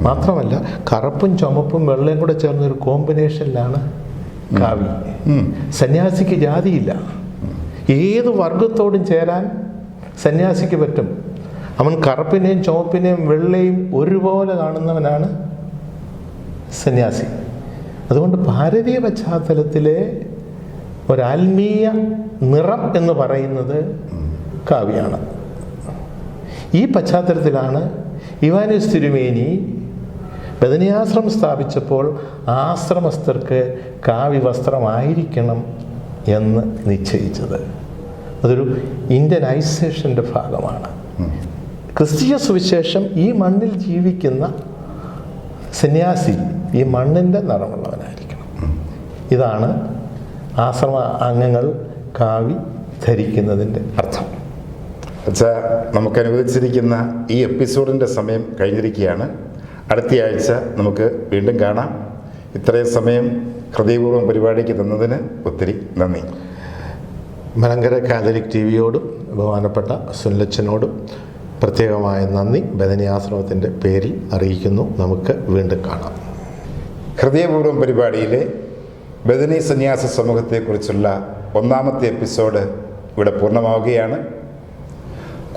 [SPEAKER 2] മാത്രമല്ല കറുപ്പും ചുമപ്പും വെള്ളയും കൂടെ ചേർന്നൊരു കോമ്പിനേഷനിലാണ് കാവി. സന്യാസിക്ക് ജാതിയില്ല, ഏത് വർഗത്തോടും ചേരാൻ സന്യാസിക്ക് പറ്റും. അവൻ കറുപ്പിനെയും ചുവപ്പിനെയും വെള്ളയും ഒരുപോലെ കാണുന്നവനാണ് സന്യാസി. അതുകൊണ്ട് ഭാരതീയ പശ്ചാത്തലത്തിലെ ഒരാത്മീയ നിറം എന്ന് പറയുന്നത് കാവ്യാണ്. ഈ പശ്ചാത്തലത്തിലാണ് ഇവാനിയോസ് തിരുമേനി ബദനിയാശ്രമം സ്ഥാപിച്ചപ്പോൾ ആശ്രമസ്ഥർക്ക് കാവി വസ്ത്രമായിരിക്കണം എന്ന് നിശ്ചയിച്ചത്. അതൊരു ഇന്ത്യനൈസേഷൻ്റെ ഭാഗമാണ്. ക്രിസ്തീയ സുവിശേഷം ഈ മണ്ണിൽ ജീവിക്കുന്ന സന്യാസി ഈ മണ്ണിൻ്റെ നിറമുള്ളവനായിരിക്കണം. ഇതാണ് ആശ്രമ അംഗങ്ങൾ കാവി ധരിക്കുന്നതിൻ്റെ അർത്ഥം.
[SPEAKER 1] അച്ഛാ, നമുക്ക് അനുവദിച്ചിരിക്കുന്ന ഈ എപ്പിസോഡിൻ്റെ സമയം കഴിഞ്ഞിരിക്കുകയാണ്. അടുത്തയാഴ്ച നമുക്ക് വീണ്ടും കാണാം. ഇത്രയും സമയം ഹൃദയപൂർവ്വം പരിപാടിക്ക് തന്നതിന് ഒത്തിരി നന്ദി.
[SPEAKER 2] മലങ്കര കാതലിക് ടിവിയോടും ബഹുമാനപ്പെട്ട സുനിലച്ചനോടും പ്രത്യേകമായ നന്ദി ബദനിയാശ്രമത്തിൻ്റെ പേരിൽ അറിയിക്കുന്നു. നമുക്ക് വീണ്ടും കാണാം.
[SPEAKER 1] ഹൃദയപൂർവ്വം പരിപാടിയിലെ ബദനി സന്യാസ സമൂഹത്തെക്കുറിച്ചുള്ള 1ാമത്തെ എപ്പിസോഡ് ഇവിടെ പൂർണ്ണമാവുകയാണ്.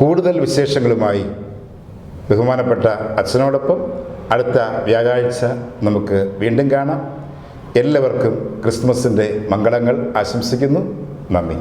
[SPEAKER 1] കൂടുതൽ വിശേഷങ്ങളുമായി ബഹുമാനപ്പെട്ട അച്ഛനോടൊപ്പം അടുത്ത വ്യാഴാഴ്ച നമുക്ക് വീണ്ടും കാണാം. എല്ലാവർക്കും ക്രിസ്മസിൻ്റെ മംഗളങ്ങൾ ആശംസിക്കുന്നു. നന്ദി.